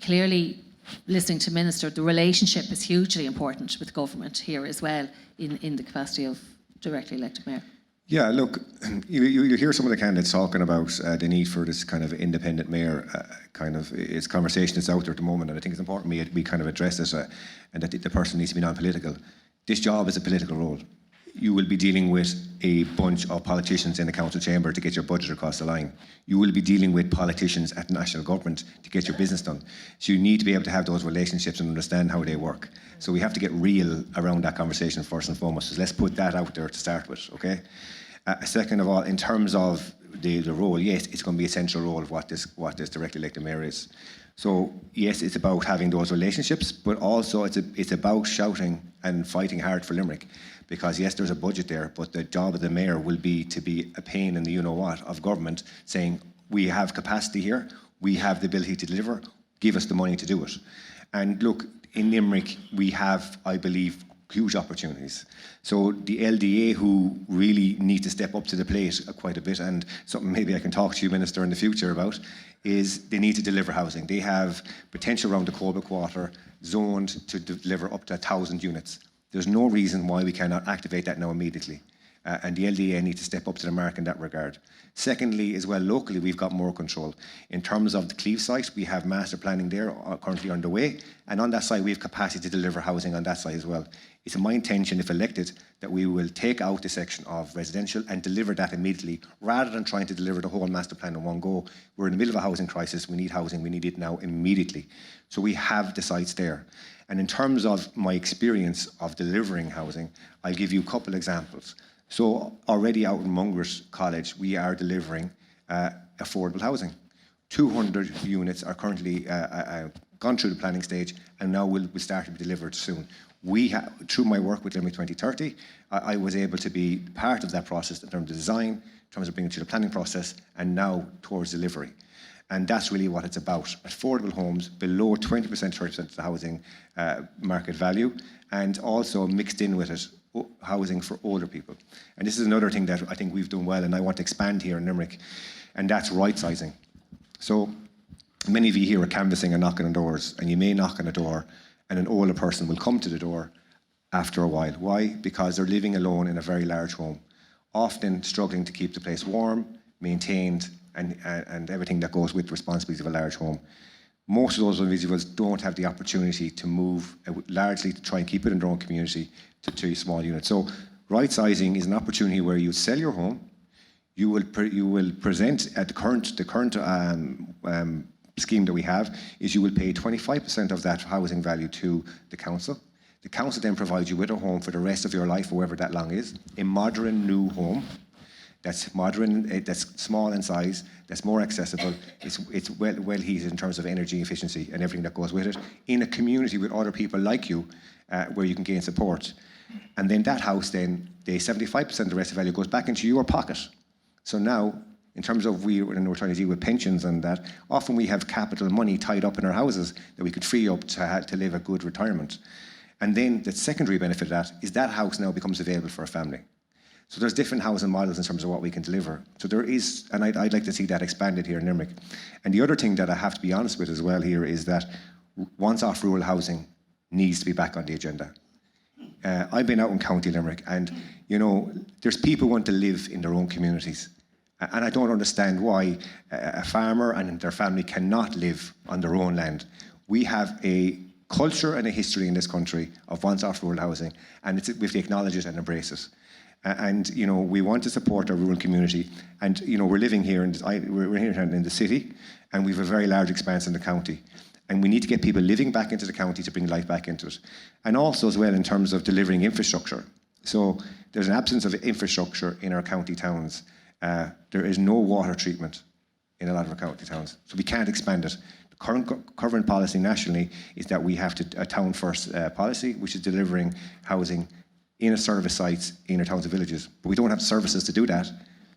clearly, listening to Minister, the relationship is hugely important with government here as well in the capacity of directly elected mayor. Yeah, look, you hear some of the candidates talking about the need for this kind of independent mayor it's conversation that's out there at the moment, and I think it's important we kind of address this and that the person needs to be non-political. This job is a political role. You will be dealing with a bunch of politicians in the council chamber to get your budget across the line. You will be dealing with politicians at national government to get your business done. So you need to be able to have those relationships and understand how they work. So we have to get real around that conversation first and foremost. So let's put that out there to start with, okay? Second of all, in terms of the role, yes, it's going to be a central role of what this directly elected mayor is. So yes, it's about having those relationships, but also it's about shouting and fighting hard for Limerick. Because yes, there's a budget there, but the job of the mayor will be to be a pain in the you-know-what of government, saying, we have capacity here, we have the ability to deliver, give us the money to do it. And look, in Limerick, we have, I believe, huge opportunities. So the LDA, who really need to step up to the plate quite a bit, and something maybe I can talk to you, Minister, in the future about, is they need to deliver housing. They have potential around the Corbett Quarter zoned to deliver up to 1,000 units. There's no reason why we cannot activate that now immediately. And the LDA need to step up to the mark in that regard. Secondly, as well, locally, we've got more control. In terms of the Cllr site, we have master planning there currently underway. And on that site, we have capacity to deliver housing on that site as well. It's my intention, if elected, that we will take out the section of residential and deliver that immediately, rather than trying to deliver the whole master plan in one go. We're in the middle of a housing crisis. We need housing. We need it now immediately. So we have the sites there. And in terms of my experience of delivering housing, I'll give you a couple examples. So already out in Mungers College, we are delivering affordable housing. 200 units are currently gone through the planning stage and now will start to be delivered soon. Through my work with Limerick 2030, I was able to be part of that process in terms of design, in terms of bringing it through the planning process, and now towards delivery. And that's really what it's about. Affordable homes below 20%, 30% of the housing market value, and also mixed in with it, housing for older people. And this is another thing that I think we've done well, and I want to expand here in Limerick, and that's right sizing. So many of you here are canvassing and knocking on doors, and you may knock on a door and an older person will come to the door after a while. Why? Because they're living alone in a very large home, often struggling to keep the place warm, maintained, and everything that goes with the responsibilities of a large home. Most of those individuals don't have the opportunity to move, largely to try and keep it in their own community, to small units. So right sizing is an opportunity where you sell your home, you will present at the current scheme that we have is you will pay 25% of that housing value to the council. The council then provides you with a home for the rest of your life, however that long is, a modern new home. That's modern, that's small in size, that's more accessible, it's well heated in terms of energy efficiency and everything that goes with it, in a community with other people like you, where you can gain support. And then that house then, the 75% of the rest of the value goes back into your pocket. So now, in terms of we're trying to deal with pensions and that, often we have capital money tied up in our houses that we could free up to live a good retirement. And then the secondary benefit of that is that house now becomes available for a family. So there's different housing models in terms of what we can deliver. So there is, and I'd like to see that expanded here in Limerick. And the other thing that I have to be honest with as well here is that once-off rural housing needs to be back on the agenda. I've been out in County Limerick and, you know, there's people who want to live in their own communities. And I don't understand why a farmer and their family cannot live on their own land. We have a culture and a history in this country of once-off rural housing, and we have to acknowledge it and embrace it. And we want to support our rural community. And we're living here, we're here in the city, and we have a very large expanse in the county. And we need to get people living back into the county to bring life back into it. And also as well in terms of delivering infrastructure. So there's an absence of infrastructure in our county towns. There is no water treatment in a lot of our county towns, so we can't expand it. The current policy nationally is that we have a town-first policy, which is delivering housing in a service sites in our towns and villages. But we don't have services to do that.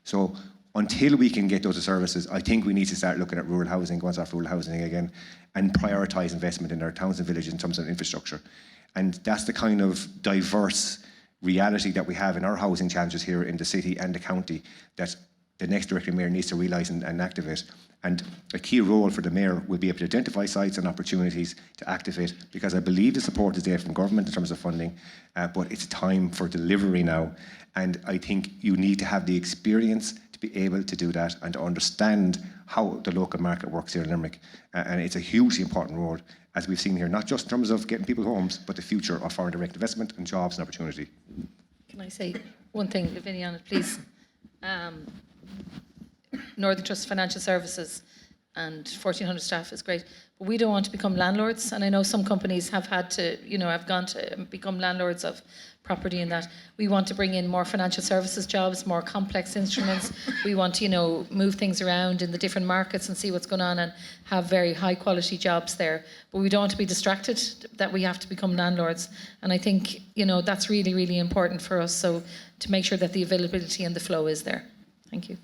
So until we can get those services, I think we need to start looking at rural housing, once off rural housing again, and prioritise investment in our towns and villages in terms of infrastructure. And that's the kind of diverse reality that we have in our housing challenges here in the city and the county that the next Director Mayor needs to realise and activate. And a key role for the Mayor will be able to identify sites and opportunities to activate, because I believe the support is there from government in terms of funding, but it's time for delivery now. And I think you need to have the experience to be able to do that and to understand how the local market works here in Limerick. And it's a hugely important role, as we've seen here, not just in terms of getting people homes, but the future of foreign direct investment and jobs and opportunity. Can I say one thing, Lavinia, on it, please? Northern Trust Financial Services and 1,400 staff is great, but we don't want to become landlords. And I know some companies have had to, have gone to become landlords of property and that. We want to bring in more financial services jobs, more complex instruments. We want to, move things around in the different markets and see what's going on and have very high quality jobs there. But we don't want to be distracted that we have to become landlords. And I think, that's really, really important for us. So to make sure that the availability and the flow is there. Thank you.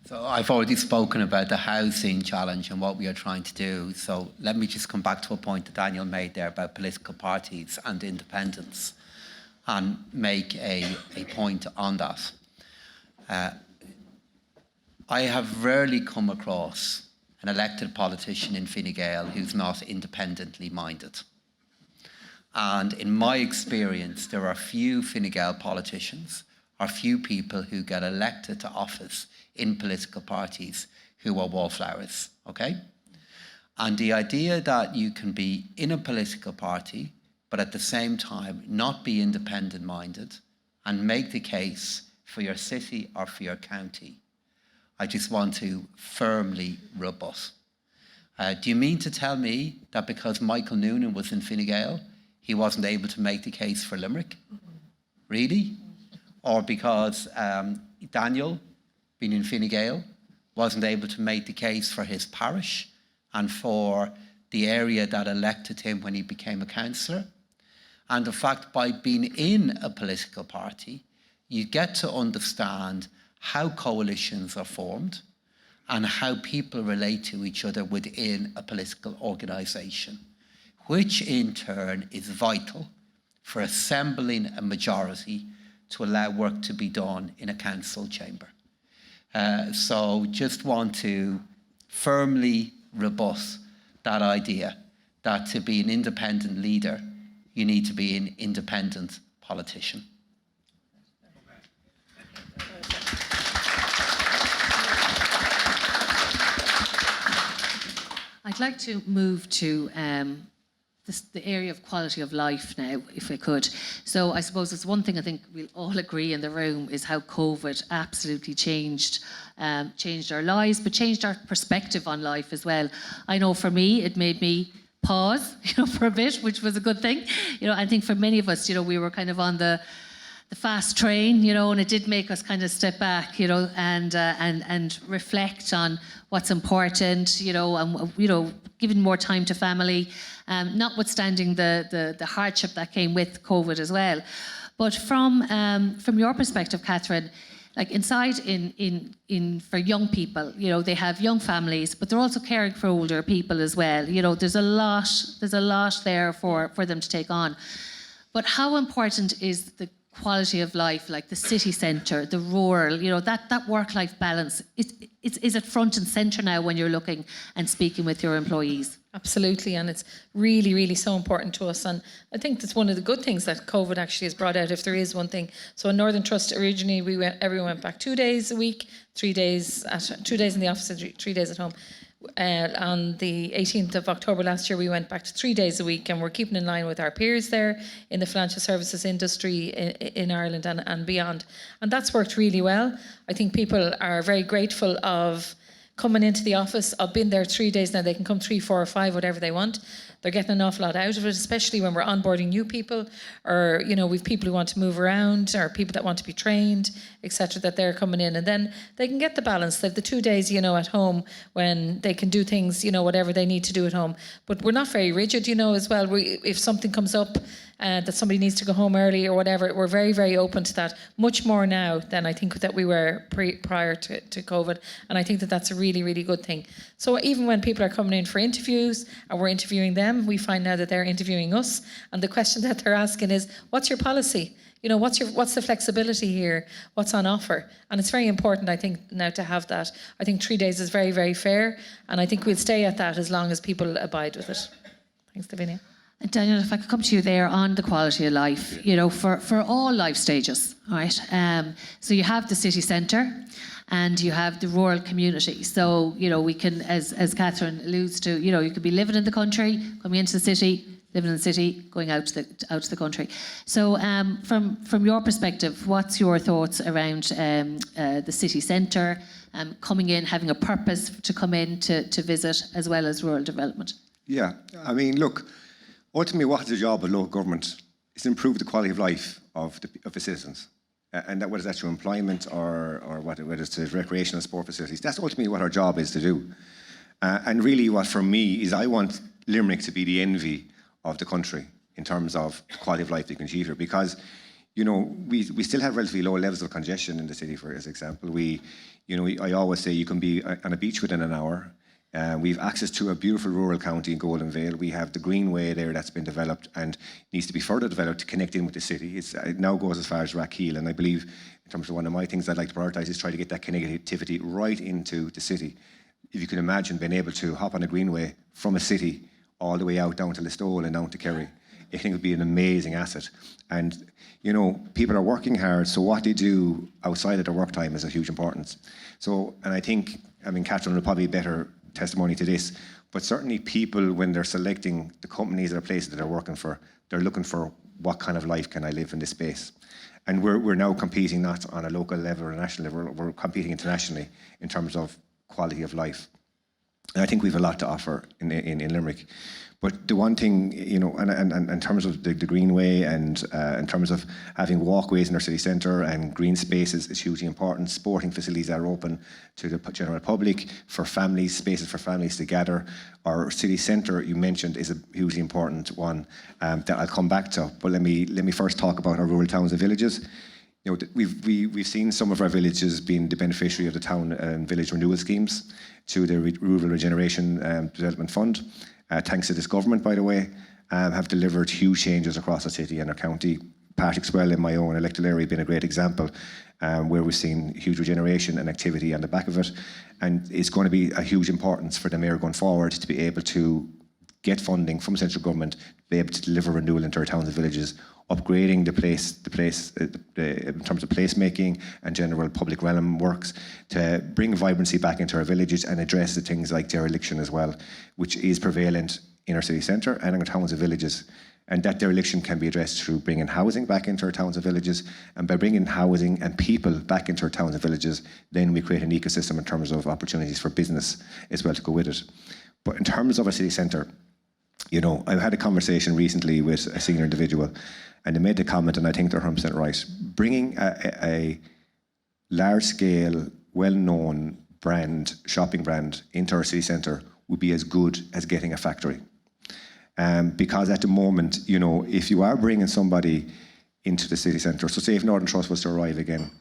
So I've already spoken about the housing challenge and what we are trying to do. So let me just come back to a point that Daniel made there about political parties and independence and make a point on that. I have rarely come across an elected politician in Fine Gael who's not independently minded. And in my experience, there are few Fine Gael politicians or few people who get elected to office in political parties who are wallflowers, okay? And the idea that you can be in a political party, but at the same time not be independent-minded and make the case for your city or for your county, I just want to firmly rebut. Do you mean to tell me that because Michael Noonan was in Fine Gael, he wasn't able to make the case for Limerick? Really? Or because Daniel, being in Fine Gael, wasn't able to make the case for his parish and for the area that elected him when he became a councillor? And in fact, by being in a political party, you get to understand how coalitions are formed and how people relate to each other within a political organisation, which in turn is vital for assembling a majority to allow work to be done in a council chamber. So just want to firmly rebut that idea that to be an independent leader, you need to be an independent politician. I'd like to move to the area of quality of life now, if I could. So I suppose it's one thing I think we'll all agree in the room is how COVID absolutely changed our lives, but changed our perspective on life as well. I know for me, it made me pause, for a bit, which was a good thing. I think for many of us, we were kind of on the fast train, and it did make us kind of step back, and reflect on what's important, and giving more time to family, notwithstanding the hardship that came with COVID as well. But from your perspective, Catherine, like inside in for young people, they have young families, but they're also caring for older people as well. There's a lot there for them to take on. But how important is the quality of life, like the city centre, the rural, that work-life balance? Is it front and centre now when you're looking and speaking with your employees? Absolutely, and it's really, really so important to us. And I think that's one of the good things that COVID actually has brought out, if there is one thing. So in Northern Trust, originally everyone went back 2 days a week, 2 days in the office, and 3 days at home. On the 18th of October last year, we went back to 3 days a week, and we're keeping in line with our peers there in the financial services industry in Ireland and beyond. And that's worked really well. I think people are very grateful of coming into the office. I've been there 3 days now. They can come 3, 4 or 5, whatever they want. They're getting an awful lot out of it, especially when we're onboarding new people, or, you know, we've people who want to move around, or people that want to be trained, etc., that they're coming in. And then they can get the balance. They have the 2 days, you know, at home when they can do things, you know, whatever they need to do at home. But we're not very rigid, you know, as well. If something comes up that somebody needs to go home early or whatever, we're very, very open to that. Much more now than I think that we were prior to COVID. And I think that that's a really, really good thing. So even when people are coming in for interviews and we're interviewing them, we find now that they're interviewing us. And the question that they're asking is, what's your policy? You know, what's the flexibility here? What's on offer? And it's very important, I think, now to have that. I think 3 days is very, very fair. And I think we'll stay at that as long as people abide with it. Thanks, Lavinia. Daniel, if I could come to you there on the quality of life, you know, for all life stages, right? So you have the city centre and you have the rural community. So, you know, we can, as Catherine alludes to, you know, you could be living in the country, coming into the city, living in the city, going out to the country. So from your perspective, what's your thoughts around the city centre, coming in, having a purpose to come in to visit, as well as rural development? Yeah, I mean, look, ultimately, what is the job of local government is to improve the quality of life of the citizens. And that whether that's through employment or whether it's to recreation and sport facilities, that's ultimately what our job is to do. And really what for me is I want Limerick to be the envy of the country in terms of the quality of life they can achieve here. Because, you know, we still have relatively low levels of congestion in the city, for example. I always say you can be on a beach within an hour. We have access to a beautiful rural county in Golden Vale. We have the Greenway there that's been developed and needs to be further developed to connect in with the city. It now goes as far as Rathkeil, and I believe, in terms of one of my things I'd like to prioritise, is try to get that connectivity right into the city. If you can imagine being able to hop on a Greenway from a city all the way out down to Listowel and down to Kerry, I think it would be an amazing asset. And, you know, people are working hard, so what they do outside of their work time is of huge importance. So, and I think, Catherine will probably better testimony to this, but certainly people, when they're selecting the companies or places that they're working for, they're looking for what kind of life can I live in this space. And we're now competing not on a local level or a national level, we're competing internationally in terms of quality of life. And I think we have a lot to offer in Limerick. But the one thing, you know, and in terms of the Greenway and in terms of having walkways in our city centre and green spaces is hugely important. Sporting facilities are open to the general public, for families, spaces for families to gather. Our city centre, you mentioned, is a hugely important one that I'll come back to. But let me first talk about our rural towns and villages. You know, we've seen some of our villages being the beneficiary of the town and village renewal schemes to the Rural Regeneration Development Fund. Thanks to this government, by the way, have delivered huge changes across the city and our county. Paschal, in my own electoral area, has been a great example where we've seen huge regeneration and activity on the back of it. And it's going to be a huge importance for the mayor going forward to be able to get funding from central government, to be able to deliver renewal into our towns and villages, upgrading the place in terms of placemaking and general public realm works, to bring vibrancy back into our villages and address the things like dereliction as well, which is prevalent in our city centre and in our towns and villages. And that dereliction can be addressed through bringing housing back into our towns and villages. And by bringing housing and people back into our towns and villages, then we create an ecosystem in terms of opportunities for business as well to go with it. But in terms of a city centre, you know, I've had a conversation recently with a senior individual, and they made the comment, and I think they're 100% right. Bringing a large-scale, well-known brand, shopping brand, into our city centre would be as good as getting a factory. Because at the moment, you know, if you are bringing somebody into the city centre, so say if Northern Trust was to arrive again,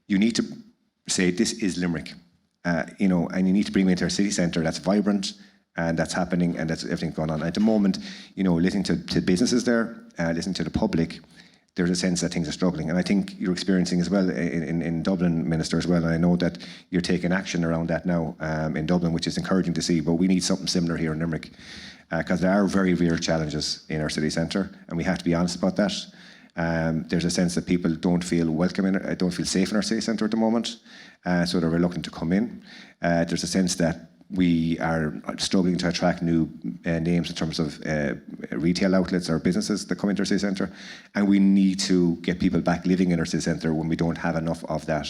you need to say, this is Limerick, you know, and you need to bring them into our city centre that's vibrant, and that's happening, and that's everything going on. At the moment, you know, listening to businesses there, listening to the public, there's a sense that things are struggling. And I think you're experiencing as well in Dublin, Minister, as well. And I know that you're taking action around that now in Dublin, which is encouraging to see. But we need something similar here in Limerick, because there are very real challenges in our city centre, and we have to be honest about that. There's a sense that people don't feel welcome don't feel safe in our city centre at the moment, so they're reluctant to come in. There's a sense that we are struggling to attract new names in terms of retail outlets or businesses that come into our city centre, and we need to get people back living in our city centre when we don't have enough of that.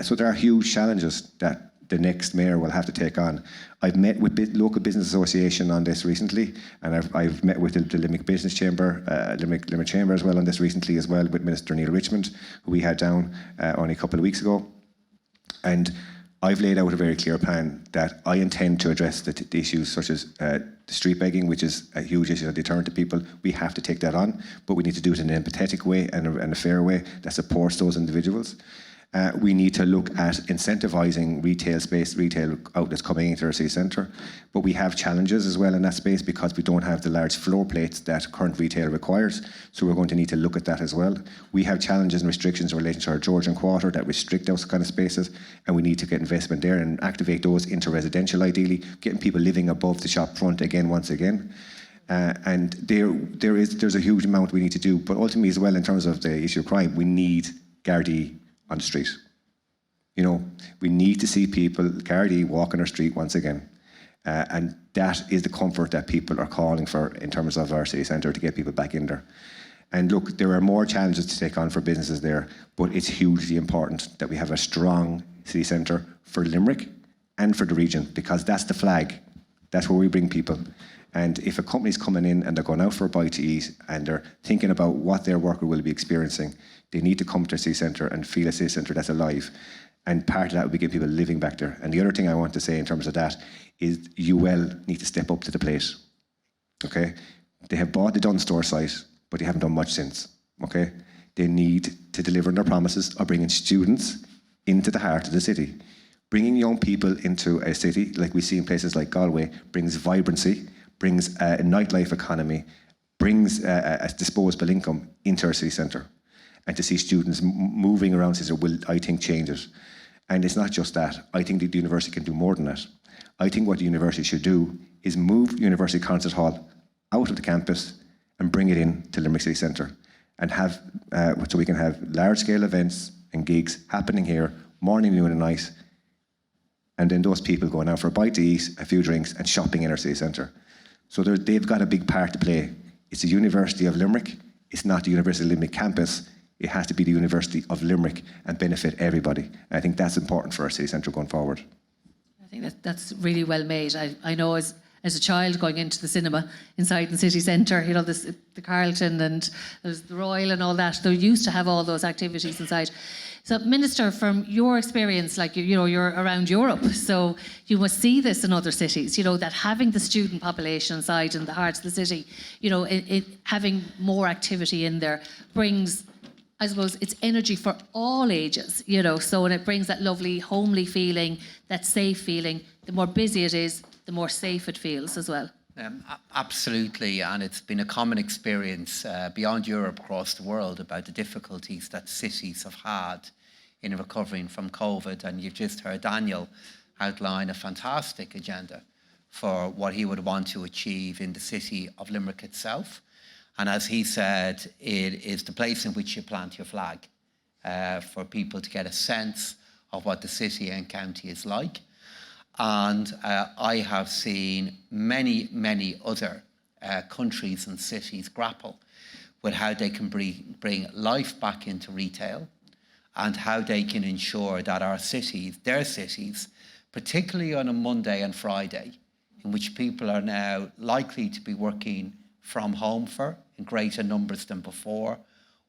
So there are huge challenges that the next mayor will have to take on. I've met with local business association on this recently, and I've met with the Limerick Business Chamber, Limerick Chamber as well on this recently as well, with Minister Neil Richmond, who we had down only a couple of weeks ago. And I've laid out a very clear plan that I intend to address the issues such as the street begging, which is a huge issue, a deterrent to people. We have to take that on, but we need to do it in an empathetic way and a fair way that supports those individuals. We need to look at incentivising retail outlets coming into our city centre, but we have challenges as well in that space because we don't have the large floor plates that current retail requires, so we're going to need to look at that as well. We have challenges and restrictions in relation to our Georgian Quarter that restrict those kind of spaces, and we need to get investment there and activate those into residential ideally, getting people living above the shop front again once again. And there's a huge amount we need to do, but ultimately as well in terms of the issue of crime, we need Gardaí on the street. You know, we need to see people, Gardaí, walk on our street once again. And that is the comfort that people are calling for in terms of our city centre to get people back in there. And look, there are more challenges to take on for businesses there, but it's hugely important that we have a strong city centre for Limerick and for the region, because that's the flag. That's where we bring people. And if a company's coming in and they're going out for a bite to eat and they're thinking about what their worker will be experiencing, they need to come to a city centre and feel a city centre that's alive. And part of that would be getting people living back there. And the other thing I want to say in terms of that is UL need to step up to the plate. Okay? They have bought the Dunn Store site, but they haven't done much since. Okay? They need to deliver on their promises of bringing students into the heart of the city. Bringing young people into a city, like we see in places like Galway, brings vibrancy, brings a nightlife economy, brings a disposable income into our city centre. And to see students moving around city will, I think, change it. And it's not just that. I think the university can do more than that. I think what the university should do is move University Concert Hall out of the campus and bring it in to Limerick City Centre and have, so we can have large-scale events and gigs happening here, morning, noon and night, and then those people going out for a bite to eat, a few drinks and shopping in our city centre. So they've got a big part to play. It's the University of Limerick. It's not the University of Limerick campus. It has to be the University of Limerick and benefit everybody. And I think that's important for our city centre going forward. I think that's really well made. I know as a child going into the cinema inside the city centre, you know, the Carlton and there's the Royal and all that, they used to have all those activities inside. So, Minister, from your experience, like, you know, you're around Europe, so you must see this in other cities, you know, that having the student population inside in the heart of the city, you know, having more activity in there brings, I suppose, it's energy for all ages, you know, so, and it brings that lovely homely feeling, that safe feeling. The more busy it is, the more safe it feels as well. Absolutely, and it's been a common experience beyond Europe, across the world, about the difficulties that cities have had in recovering from COVID. And you've just heard Daniel outline a fantastic agenda for what he would want to achieve in the city of Limerick itself. And as he said, it is the place in which you plant your flag for people to get a sense of what the city and county is like. And I have seen many, many other countries and cities grapple with how they can bring life back into retail and how they can ensure that our cities, their cities, particularly on a Monday and Friday, in which people are now likely to be working from home in greater numbers than before,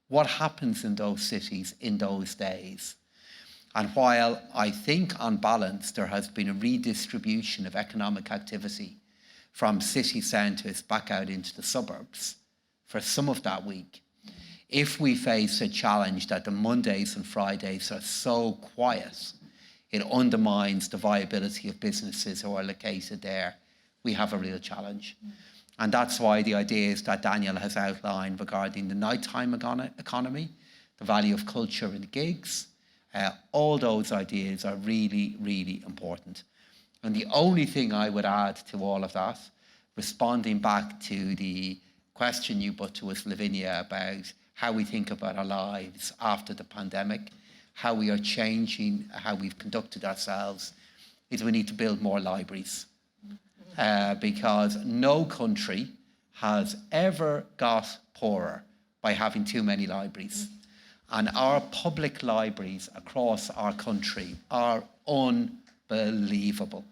what happens in those cities in those days? And while I think on balance there has been a redistribution of economic activity from city centres back out into the suburbs for some of that week, if we face a challenge that the Mondays and Fridays are so quiet, it undermines the viability of businesses who are located there. We have a real challenge. And that's why the ideas that Daniel has outlined regarding the nighttime economy, the value of culture and gigs, all those ideas are really, really important. And the only thing I would add to all of that, responding back to the question you put to us, Lavinia, about how we think about our lives after the pandemic, how we are changing, how we've conducted ourselves, is we need to build more libraries. Because no country has ever got poorer by having too many libraries. And our public libraries across our country are unbelievable.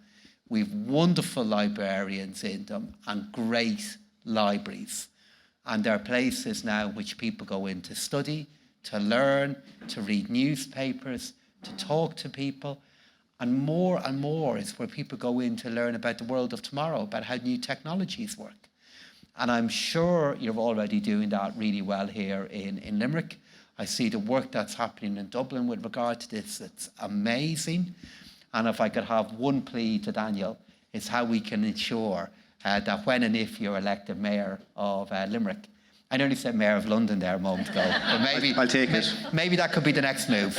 We've wonderful librarians in them and great libraries. And there are places now which people go in to study, to learn, to read newspapers, to talk to people. And more is where people go in to learn about the world of tomorrow, about how new technologies work. And I'm sure you're already doing that really well here in Limerick. I see the work that's happening in Dublin with regard to this. It's amazing. And if I could have one plea to Daniel, it's how we can ensure that when and if you're elected mayor of Limerick, I nearly said Mayor of London there a moment ago, but maybe I'll take it. Maybe that could be the next move.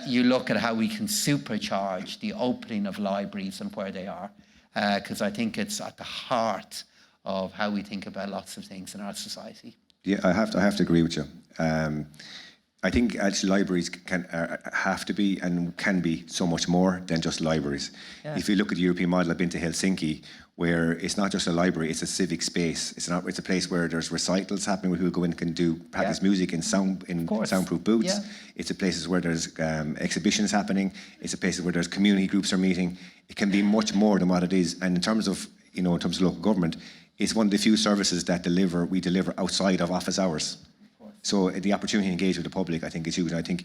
You look at how we can supercharge the opening of libraries and where they are, because I think it's at the heart of how we think about lots of things in our society. Yeah, I have to agree with you. I think actually libraries have to be and can be so much more than just libraries. Yeah. If you look at the European model, I've been to Helsinki, where it's not just a library, it's a civic space. It's a place where there's recitals happening, where people go in and can do practice music in soundproof booths. Yeah. It's a places where there's exhibitions happening. It's a places where there's community groups are meeting. It can be much more than what it is. And in terms of local government, it's one of the few services that we deliver outside of office hours. So the opportunity to engage with the public, I think, is huge. And I think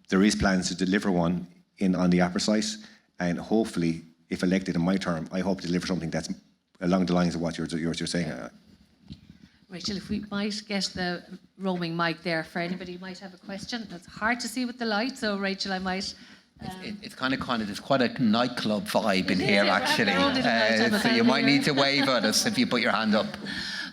there is plans to deliver one on the Opera site, and hopefully, if elected in my term, I hope to deliver something that's along the lines of what you're saying. Rachel, if we might get the roaming mic there for anybody who might have a question. It's hard to see with the light, so Rachel, I might... It's kind of there's quite a nightclub vibe in here, actually. So you might need to wave at us if you put your hand up.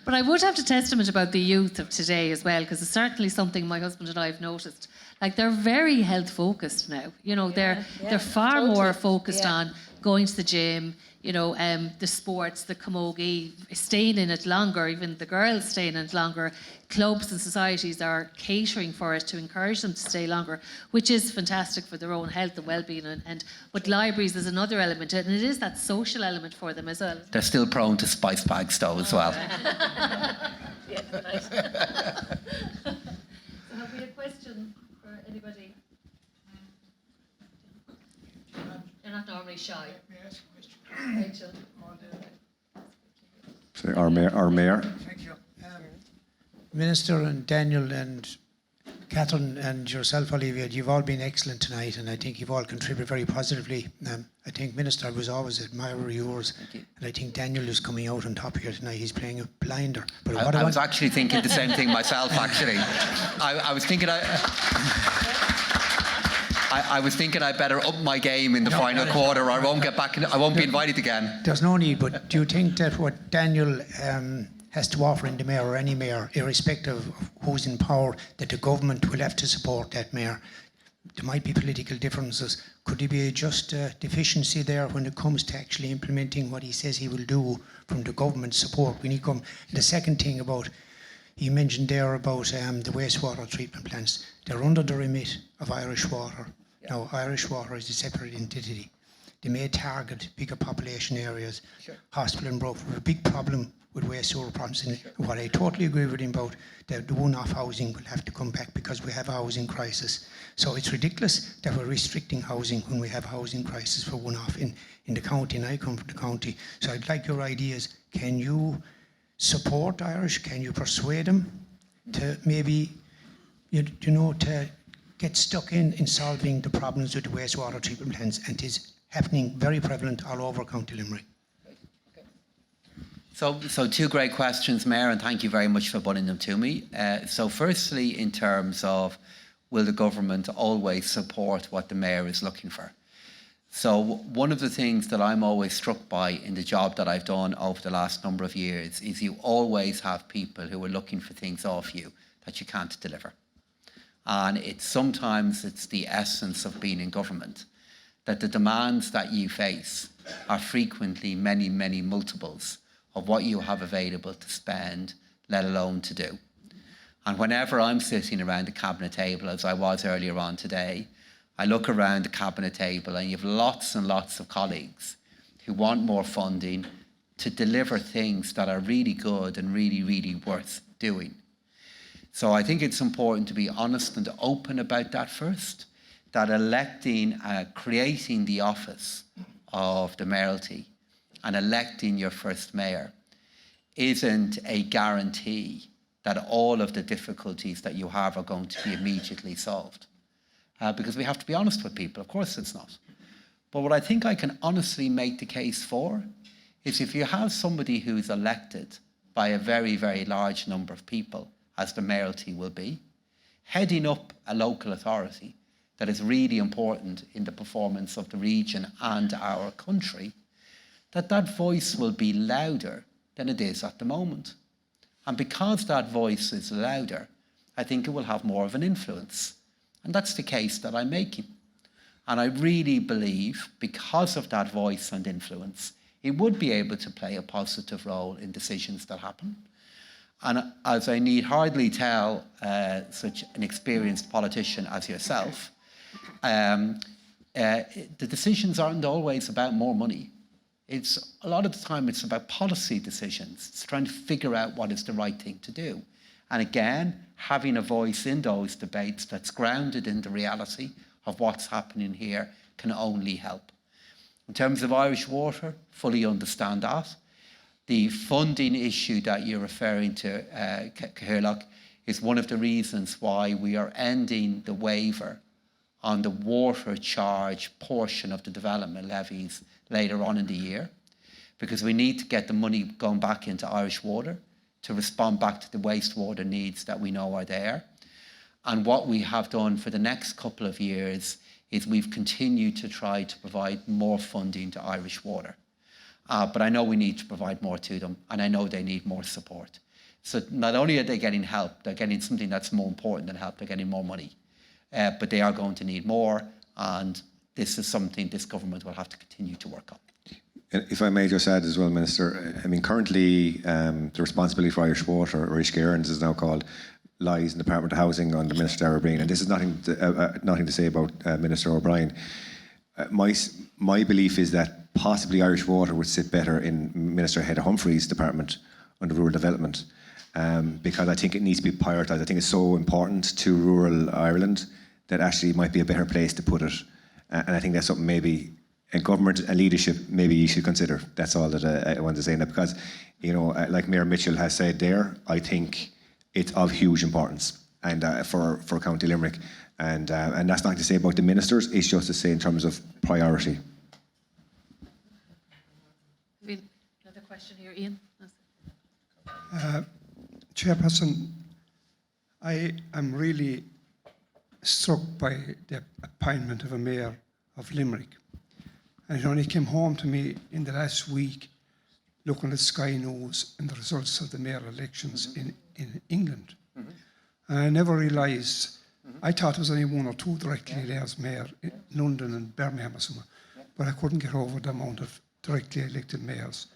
But I would have to testament about the youth of today as well, because it's certainly something my husband and I have noticed. Like, they're very health focused now. They're far more focused on going to the gym, the sports, the camogie, staying in it longer, even the girls staying in it longer. Clubs and societies are catering for it to encourage them to stay longer, which is fantastic for their own health and well-being. But libraries is another element, and it is that social element for them as well. They're still prone to spice bags though as well. Yeah, right. So have we a question for anybody? You're not normally shy. May I ask a question? Rachel. So our mayor. Thank you. Minister and Daniel and Catherine and yourself, Olivia, you've all been excellent tonight, and I think you've all contributed very positively. I think Minister was always an admirer of yours, and I think Daniel is coming out on top here tonight. He's playing a blinder. But I was actually thinking the same thing myself, actually. I was thinking I was thinking I better up my game in the final quarter, or I won't get back. I won't be invited again. There's no need, but do you think that what Daniel has to offer in the mayor, or any mayor, irrespective of who's in power, that the government will have to support that mayor? There might be political differences. Could there be just deficiency there when it comes to actually implementing what he says he will do from the government support? When he come, the second thing you mentioned there about the wastewater treatment plants. They're under the remit of Irish Water. Yeah. Now, Irish Water is a separate entity. They may target bigger population areas. Sure. Hospital and Broke have a big problem with wastewater problems. And sure. What I totally agree with him about, the one-off housing will have to come back because we have a housing crisis. So it's ridiculous that we're restricting housing when we have a housing crisis for one-off in the county, and I come from the county. So I'd like your ideas. Can you support Irish? Can you persuade them to maybe, to get stuck in solving the problems with the wastewater treatment plants? And it is happening very prevalent all over County Limerick. So two great questions, Mayor, and thank you very much for putting them to me. So firstly, in terms of will the government always support what the Mayor is looking for? So one of the things that I'm always struck by in the job that I've done over the last number of years is you always have people who are looking for things off you that you can't deliver. And sometimes it's the essence of being in government, that the demands that you face are frequently many, many multiples of what you have available to spend, let alone to do. And whenever I'm sitting around the cabinet table, as I was earlier on today, I look around the cabinet table and you have lots and lots of colleagues who want more funding to deliver things that are really good and really, really worth doing. So I think it's important to be honest and open about that first, that creating the office of the mayoralty and electing your first mayor isn't a guarantee that all of the difficulties that you have are going to be immediately solved. Because we have to be honest with people. Of course it's not. But what I think I can honestly make the case for is if you have somebody who's elected by a very, very large number of people, as the mayoralty will be, heading up a local authority that is really important in the performance of the region and our country, that voice will be louder than it is at the moment. And because that voice is louder, I think it will have more of an influence. And that's the case that I'm making. And I really believe, because of that voice and influence, it would be able to play a positive role in decisions that happen. And as I need hardly tell such an experienced politician as yourself, the decisions aren't always about more money. A lot of the time it's about policy decisions. It's trying to figure out what is the right thing to do. And again, having a voice in those debates that's grounded in the reality of what's happening here can only help. In terms of Irish Water, fully understand that. The funding issue that you're referring to, Cllr, is one of the reasons why we are ending the waiver on the water charge portion of the development levies later on in the year, because we need to get the money going back into Irish Water to respond back to the wastewater needs that we know are there. And what we have done for the next couple of years is we've continued to try to provide more funding to Irish Water. But I know we need to provide more to them, and I know they need more support. So not only are they getting help, they're getting something that's more important than help, they're getting more money. But they are going to need more, and this is something this government will have to continue to work on. If I may just add as well, Minister, I mean, currently the responsibility for Irish Water, or Cllr, as it's now called, lies in the Department of Housing under Minister O'Brien. And this is nothing to say about Minister O'Brien. My belief is that possibly Irish Water would sit better in Minister Head Humphrey's department under rural development, because I think it needs to be prioritised. I think it's so important to rural Ireland that actually it might be a better place to put it. And I think that's something maybe in government and leadership maybe you should consider. That's all that I want to say. Now, because, you know, like Mayor Mitchell has said there, I think it's of huge importance and for County Limerick. And that's not to say about the ministers, it's just to say in terms of priority. Another question here, Ian. Chairperson, I am really struck by the appointment of a mayor of Limerick. And it only came home to me in the last week looking at Sky News and the results of the mayor elections in England. And I never realised, I thought there was only one or two directly elected mayor in London and Birmingham or somewhere, but I couldn't get over the amount of directly elected mayors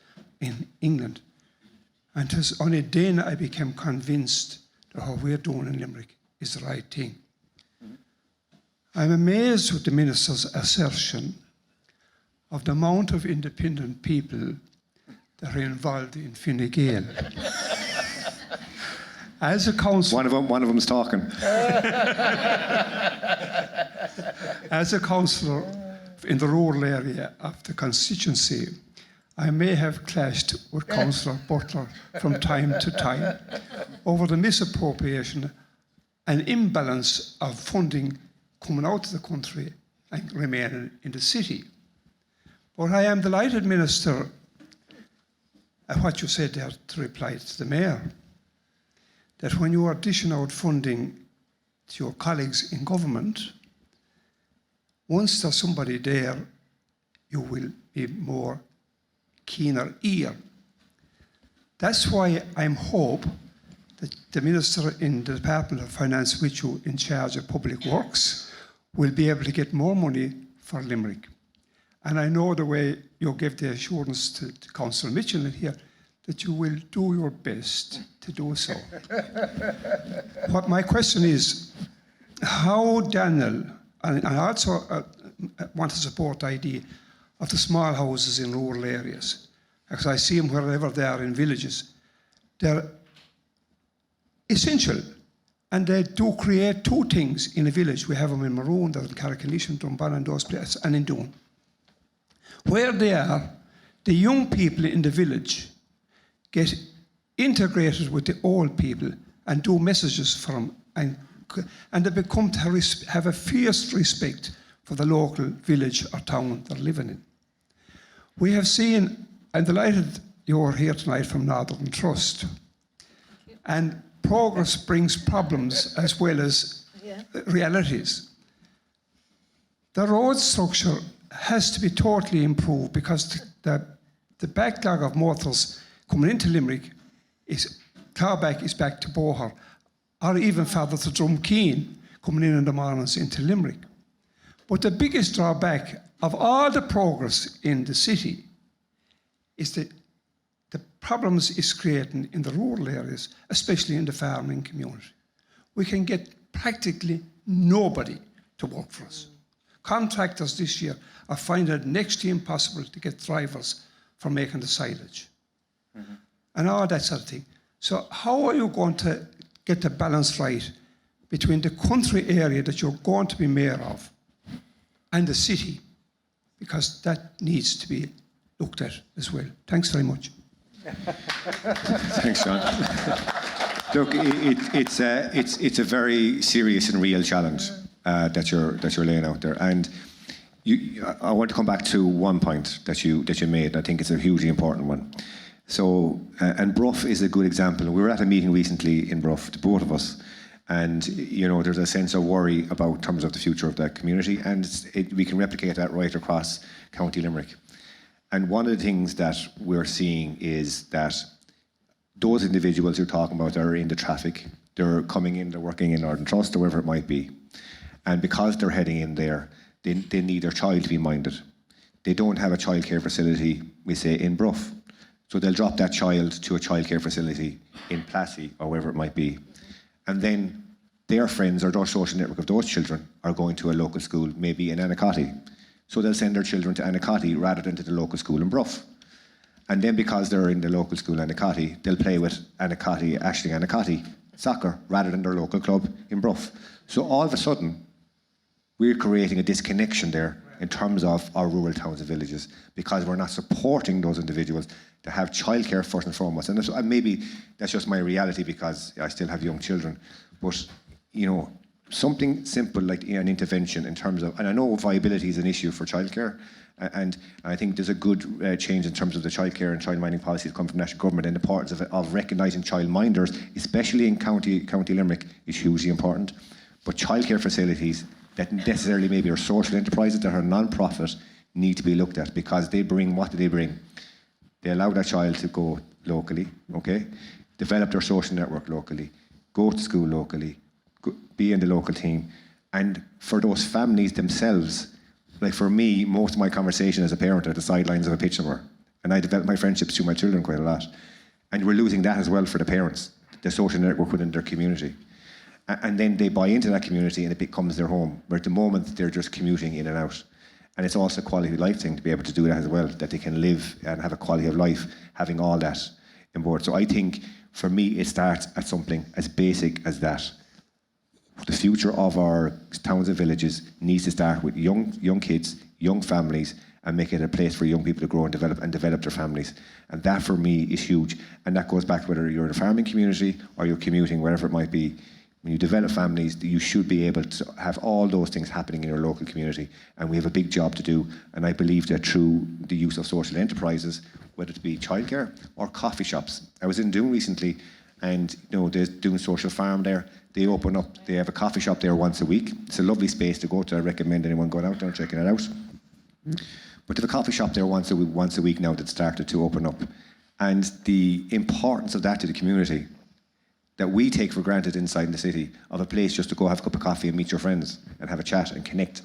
in England. And it was only then I became convinced that what we're doing in Limerick is the right thing. I'm amazed with the Minister's assertion of the amount of independent people that are involved in Fine Gael. As a councillor, One of them's talking. as a councillor in the rural area of the constituency, I may have clashed with Councillor Butler from time to time over the misappropriation and imbalance of funding coming out of the country and remaining in the city. But I am delighted, Minister, at what you said there to reply to the Mayor, that when you are dishing out funding to your colleagues in government, once there's somebody there you will be more keener ear. That's why I'm hope that the Minister in the Department of Finance, with you in charge of Public Works, will be able to get more money for Limerick. And I know the way you gave the assurance to Councillor Mitchell in here that you will do your best to do so. What my question is, how Daniel, and I also want to support the idea of the small houses in rural areas, because I see them wherever they are in villages. They're essential, and they do create two things in a village. We have them in Maroon, they're in Carrickanish, Drumban, and those places, and in Doon. Where they are, the young people in the village get integrated with the old people and do messages for them, and they become to have a fierce respect for the local village or town they're living in. We have seen, I'm delighted you're here tonight from Northern Trust, and progress brings problems as well as realities. The road structure has to be totally improved because the backlog of motors coming into Limerick is Clawback is back to Boher, or even further to Drumkeen, coming in the mornings into Limerick. But the biggest drawback of all the progress in the city is that the problems it's creating in the rural areas, especially in the farming community. We can get practically nobody to work for us. Contractors this year are finding it next to impossible to get drivers for making the silage. And all that sort of thing. So how are you going to get the balance right between the country area that you're going to be mayor of and the city? Because that needs to be looked at as well. Thanks very much. Thanks, John. Look, it's a very serious and real challenge that you're laying out there, and I want to come back to one point that you made. I think it's a hugely important one. So, and Bruff is a good example. We were at a meeting recently in Bruff, the both of us, and you know there's a sense of worry about terms of the future of that community, and we can replicate that right across County Limerick. And one of the things that we're seeing is that those individuals you're talking about are in the traffic, they're coming in, they're working in Northern Trust or wherever it might be. And because they're heading in there, they need their child to be minded. They don't have a childcare facility, we say, in Bruff. So they'll drop that child to a childcare facility in Plassey or wherever it might be. And then their friends or their social network of those children are going to a local school, maybe in Anacotty. So they'll send their children to Anacotty rather than to the local school in Bruff. And then because they're in the local school in Anacotty, they'll play with Ashling Anacotty soccer rather than their local club in Bruff. So all of a sudden, we're creating a disconnection there in terms of our rural towns and villages because we're not supporting those individuals to have childcare first and foremost. And maybe that's just my reality because I still have young children. But, you know, something simple like an intervention in terms of, and I know viability is an issue for childcare, and I think there's a good change in terms of the childcare and childminding policies that come from national government, and the importance of recognising childminders, especially in County Limerick, is hugely important. But childcare facilities that necessarily maybe are social enterprises that are non-profit need to be looked at because they bring, what do they bring? They allow that child to go locally, okay? Develop their social network locally, go to school locally, be in the local team. And for those families themselves, like for me, most of my conversation as a parent are at the sidelines of a pitch somewhere. And I develop my friendships through my children quite a lot. And we're losing that as well for the parents, the social network within their community. And then they buy into that community and it becomes their home, where at the moment they're just commuting in and out. And it's also a quality of life thing to be able to do that as well, that they can live and have a quality of life, having all that on board. So I think for me, it starts at something as basic as that. The future of our towns and villages needs to start with young kids, young families, and make it a place for young people to grow and develop their families. And that for me is huge. And that goes back to whether you're in a farming community or you're commuting, wherever it might be. When you develop families, you should be able to have all those things happening in your local community. And we have a big job to do. And I believe that through the use of social enterprises, whether it be childcare or coffee shops. I was in Doon recently, and you know, they're doing social farm there. They open up, they have a coffee shop there once a week. It's a lovely space to go to. I recommend anyone going out there and checking it out. But there's a coffee shop there once a week now that started to open up. And the importance of that to the community that we take for granted inside the city, of a place just to go have a cup of coffee and meet your friends and have a chat and connect.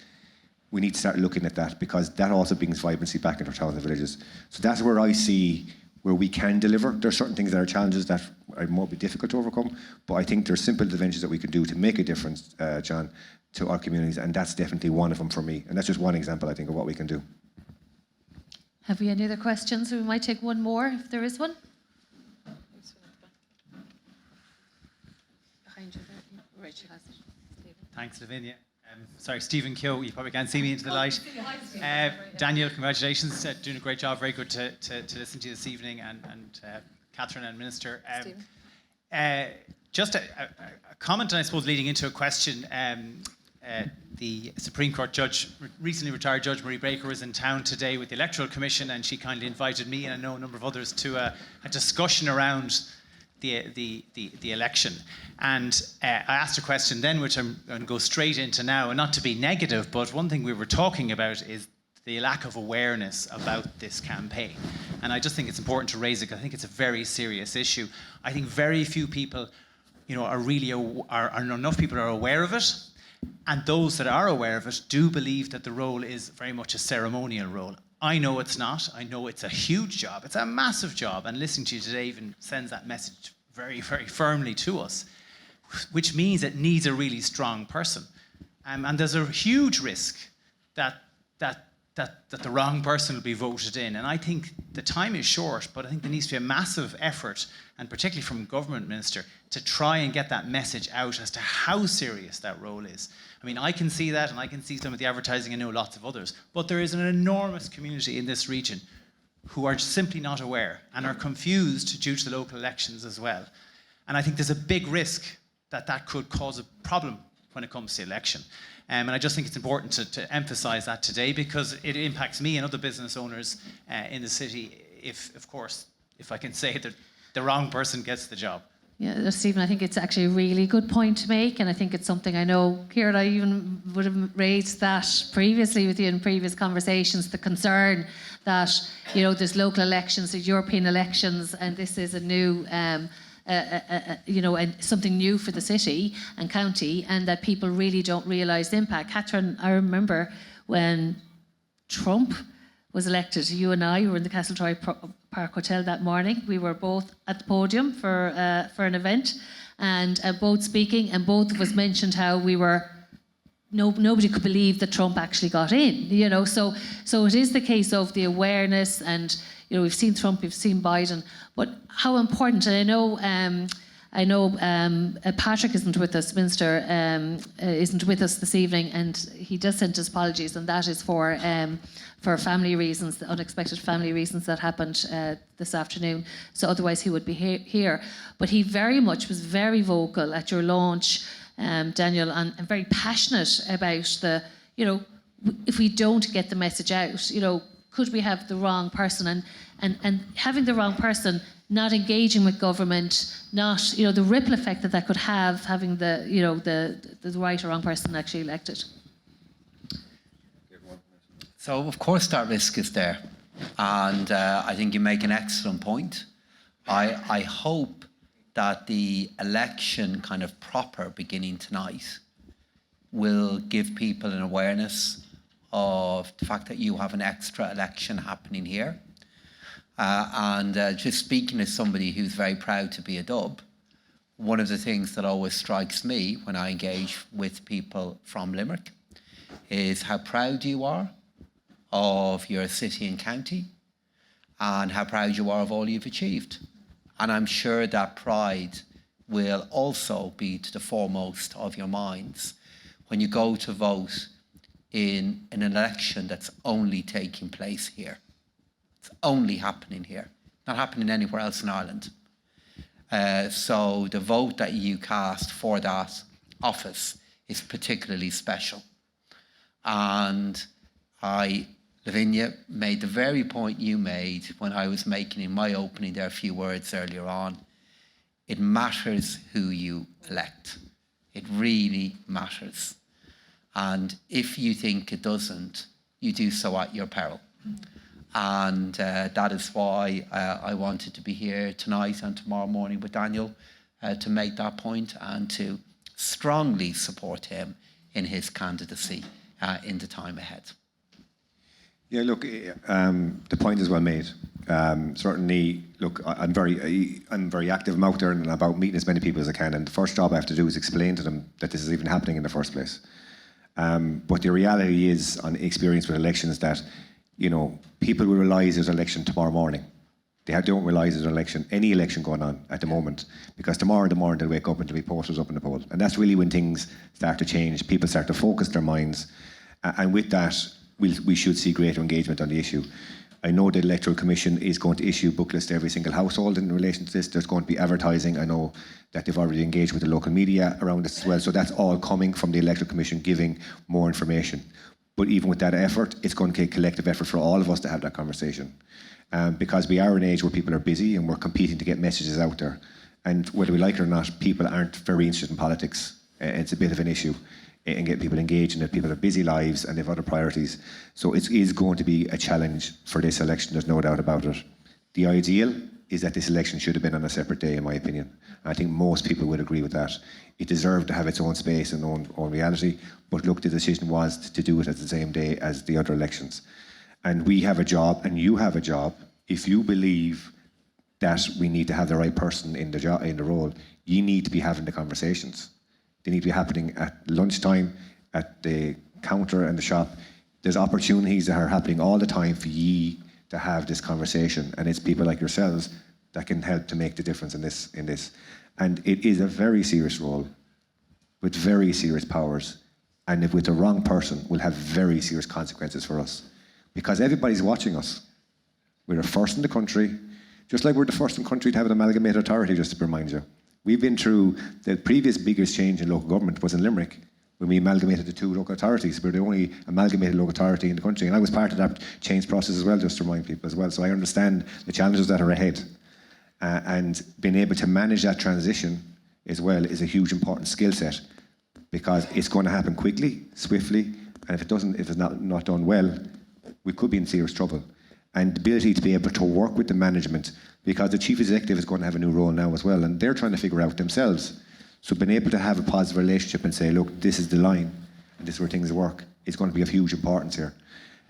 We need to start looking at that, because that also brings vibrancy back into our towns and villages. So that's where I see where we can deliver. There are certain things that are challenges that are more difficult to overcome, but I think there's simple interventions that we can do to make a difference, John, to our communities, and that's definitely one of them for me. And that's just one example, I think, of what we can do. Have we any other questions? We might take one more if there is one. Behind you there. Rachel has it. Stephen. Thanks, Lavinia. Sorry, Stephen Keogh, you probably can't see me into the light. Daniel, congratulations, doing a great job, very good to listen to you this evening, and Catherine and Minister. Just a comment, and I suppose leading into a question. The Supreme Court judge, recently retired Judge Marie Baker, was in town today with the Electoral Commission, and she kindly invited me and I know a number of others to a discussion around the election. And I asked a question then, which I'm going to go straight into now, and not to be negative, but one thing we were talking about is the lack of awareness about this campaign. And I just think it's important to raise it, because I think it's a very serious issue. I think very few people, are really, enough people are aware of it. And those that are aware of it do believe that the role is very much a ceremonial role. I know it's not. I know it's a huge job. It's a massive job. And listening to you today even sends that message very, very firmly to us, which means it needs a really strong person. And there's a huge risk that the wrong person will be voted in. And I think the time is short, but I think there needs to be a massive effort, and particularly from Government Minister, to try and get that message out as to how serious that role is. I mean, I can see that, and I can see some of the advertising, I know lots of others, but there is an enormous community in this region who are simply not aware and are confused due to the local elections as well. And I think there's a big risk that that could cause a problem when it comes to election. And I just think it's important to emphasise that today, because it impacts me and other business owners in the city if I can say that the wrong person gets the job. Yeah, Stephen, I think it's actually a really good point to make, and I think it's something I know, Cllr, I even would have raised that previously with you in previous conversations, the concern that, there's local elections, there's European elections, and this is a new, something new for the city and county, and that people really don't realise the impact. Catherine, I remember when Trump was elected, you and I were in the Castletroy Park Hotel that morning. We were both at the podium for an event, and both speaking, and both of us mentioned how we were. Nobody could believe that Trump actually got in. So it is the case of the awareness, and we've seen Trump, we've seen Biden, but how important. And I know Patrick isn't with us, Minister isn't with us this evening, and he does send his apologies, and that is for family reasons, the unexpected family reasons that happened this afternoon. So otherwise he would be here. But he was very vocal at your launch, Daniel, and very passionate about if we don't get the message out, could we have the wrong person, and having the wrong person, not engaging with government, not the ripple effect that could have, having the right or wrong person actually elected. So, of course, that risk is there. And I think you make an excellent point. I hope that the election kind of proper beginning tonight will give people an awareness of the fact that you have an extra election happening here. Just speaking as somebody who's very proud to be a Dub, one of the things that always strikes me when I engage with people from Limerick is how proud you are of your city and county, and how proud you are of all you've achieved. And I'm sure that pride will also be to the foremost of your minds when you go to vote in an election that's only taking place here. It's only happening here, not happening anywhere else in Ireland. So the vote that you cast for that office is particularly special. And Lavinia made the very point you made when I was making in my opening there a few words earlier on. It matters who you elect. It really matters. And if you think it doesn't, you do so at your peril. And that is why I wanted to be here tonight and tomorrow morning with Daniel to make that point and to strongly support him in his candidacy in the time ahead. Yeah, look, the point is well made. Certainly, look, I'm very active. I'm out there and about meeting as many people as I can. And the first job I have to do is explain to them that this is even happening in the first place. But the reality is, on experience with elections, that people will realise there's an election tomorrow morning. They don't realise there's an election, any election going on at the moment, because tomorrow in the morning they'll wake up and there'll be posters up in the poll. And that's really when things start to change. People start to focus their minds. And with that, we should see greater engagement on the issue. I know the Electoral Commission is going to issue booklets to every single household in relation to this. There's going to be advertising. I know that they've already engaged with the local media around this as well. So that's all coming from the Electoral Commission giving more information. But even with that effort, it's going to take collective effort for all of us to have that conversation. Because we are in an age where people are busy and we're competing to get messages out there. And whether we like it or not, people aren't very interested in politics. It's a bit of an issue. And get people engaged in it. People have busy lives and they have other priorities. So it is going to be a challenge for this election, there's no doubt about it. The ideal is that this election should have been on a separate day, in my opinion. I think most people would agree with that. It deserved to have its own space and own reality, but look, the decision was to do it at the same day as the other elections. And we have a job, and you have a job. If you believe that we need to have the right person in the role, you need to be having the conversations. They need to be happening at lunchtime, at the counter in the shop. There's opportunities that are happening all the time for ye to have this conversation, and it's people like yourselves that can help to make the difference in this. And it is a very serious role with very serious powers, and if with the wrong person, will have very serious consequences for us, because everybody's watching us. We're the first in the country, just like we're the first in the country to have an amalgamated authority, just to remind you. We've been through the previous biggest change in local government was in Limerick, when we amalgamated the two local authorities. We're the only amalgamated local authority in the country. And I was part of that change process as well, just to remind people as well. So I understand the challenges that are ahead. And being able to manage that transition as well is a huge important skill set, because it's going to happen quickly, swiftly, and if it's not done well, we could be in serious trouble. And the ability to be able to work with the management, because the chief executive is going to have a new role now as well, and they're trying to figure out themselves. So being able to have a positive relationship and say, look, this is the line, and this is where things work, is going to be of huge importance here.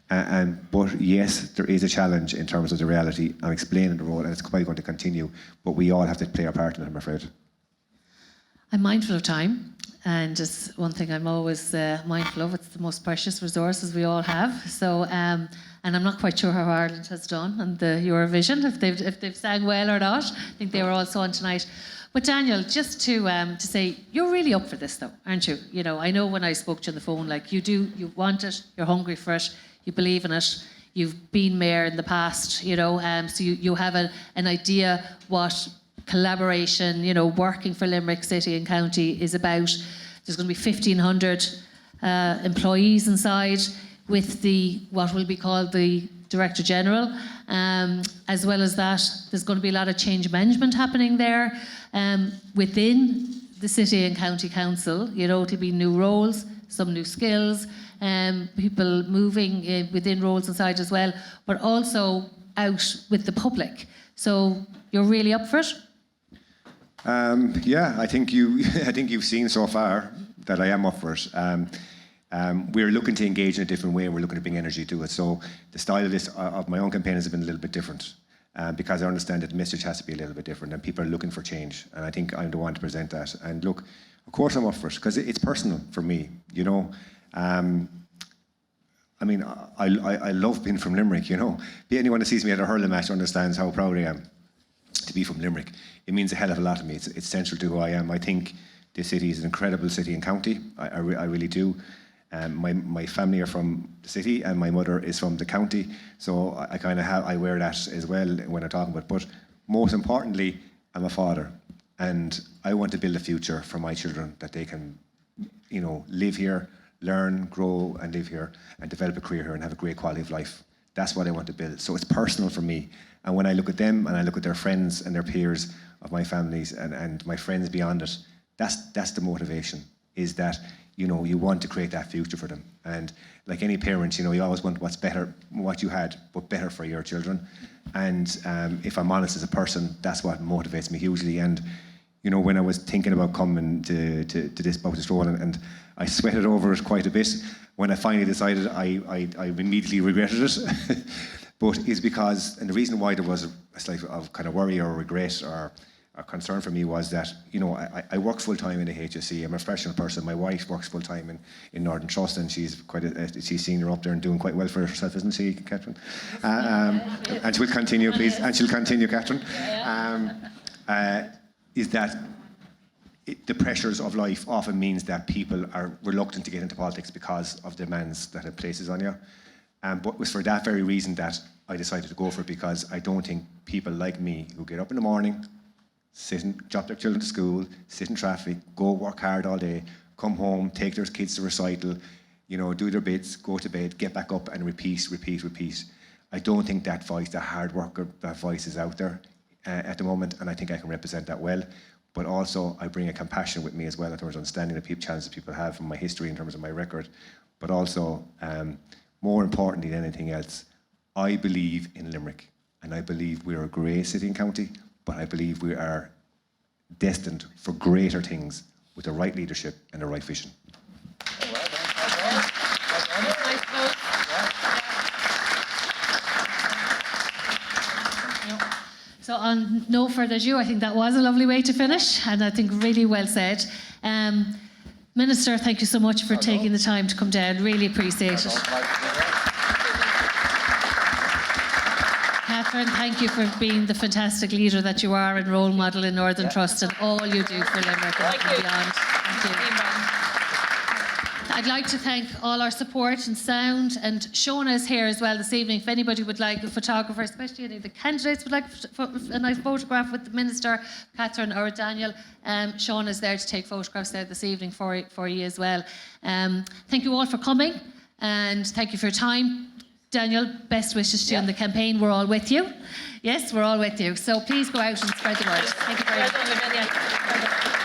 But yes, there is a challenge in terms of the reality. I'm explaining the role, and it's probably going to continue, but we all have to play our part in it, I'm afraid. I'm mindful of time, and just one thing I'm always mindful of, it's the most precious resources we all have. So, and I'm not quite sure how Ireland has done on the Eurovision, if they've sang well or not. I think they were also on tonight. But Daniel, just to say, you're really up for this though, aren't you? You know, I know when I spoke to you on the phone, like you want it, you're hungry for it, you believe in it, you've been mayor in the past, so you have an idea what collaboration, working for Limerick City and County is about. There's going to be 1,500 employees inside with what will be called the Director General. As well as that, there's going to be a lot of change management happening there within the City and County Council. It'll be new roles, some new skills, people moving within roles inside as well, but also out with the public. So you're really up for it? Yeah, I think you've seen so far that I am up for it. We're looking to engage in a different way, and we're looking to bring energy to it. So the style of my own campaign has been a little bit different, because I understand that the message has to be a little bit different, and people are looking for change. And I think I'm the one to present that. And look, of course I'm up for it, because it's personal for me. I mean, I love being from Limerick. Anyone that sees me at a hurling match understands how proud I am to be from Limerick. It means a hell of a lot to me. It's central to who I am. I think this city is an incredible city and county. I really do. My family are from the city, and my mother is from the county, so I wear that as well when I'm talking about it. But most importantly, I'm a father, and I want to build a future for my children that they can, live here, learn, grow, and live here, and develop a career here, and have a great quality of life. That's what I want to build. So it's personal for me. And when I look at them, and I look at their friends and their peers of my families, and my friends beyond it, that's the motivation. is that, you know, you want to create that future for them. And like any parent, you know, you always want what's better, what you had, but better for your children. And if I'm honest as a person, that's what motivates me hugely. And, you know, when I was thinking about coming to this role, and I sweated over it quite a bit, when I finally decided, I immediately regretted it. But it's because, and the reason why there was a slight of kind of worry or regret or concern for me was that, you know, I work full time in the HSE. I'm a professional person. My wife works full time in Northern Trust, and she's she's senior up there and doing quite well for herself, isn't she, Catherine? And she will continue, please. And she'll continue, Catherine. Is that the pressures of life often means that people are reluctant to get into politics because of the demands that it places on you. But it was for that very reason that I decided to go for it, because I don't think people like me who get up in the morning, sit and drop their children to school, sit in traffic, go work hard all day, come home, take their kids to recital, you know, do their bits, go to bed, get back up and repeat. I don't think that voice, that hard worker, that voice is out there at the moment, and I think I can represent that well. But also I bring a compassion with me as well in terms of understanding the challenges people have from my history in terms of my record. But also, more importantly than anything else, I believe in Limerick, and I believe we're a great city and county, but I believe we are destined for greater things with the right leadership and the right vision. So on no further ado, I think that was a lovely way to finish, and I think really well said. Minister, thank you so much for taking the time to come down. Really appreciate it. Catherine, thank you for being the fantastic leader that you are and role model in Northern Trust and all you do for Limerick and beyond. Thank you. I'd like to thank all our support and sound, and Shona is here as well this evening. If anybody would like a photographer, especially any of the candidates would like a nice photograph with the Minister, Catherine or Daniel, Shona is there to take photographs there this evening for you as well. Thank you all for coming, and thank you for your time. Daniel, best wishes to you in the campaign. We're all with you. Yes, we're all with you. So please go out and spread the word. Thank you very much.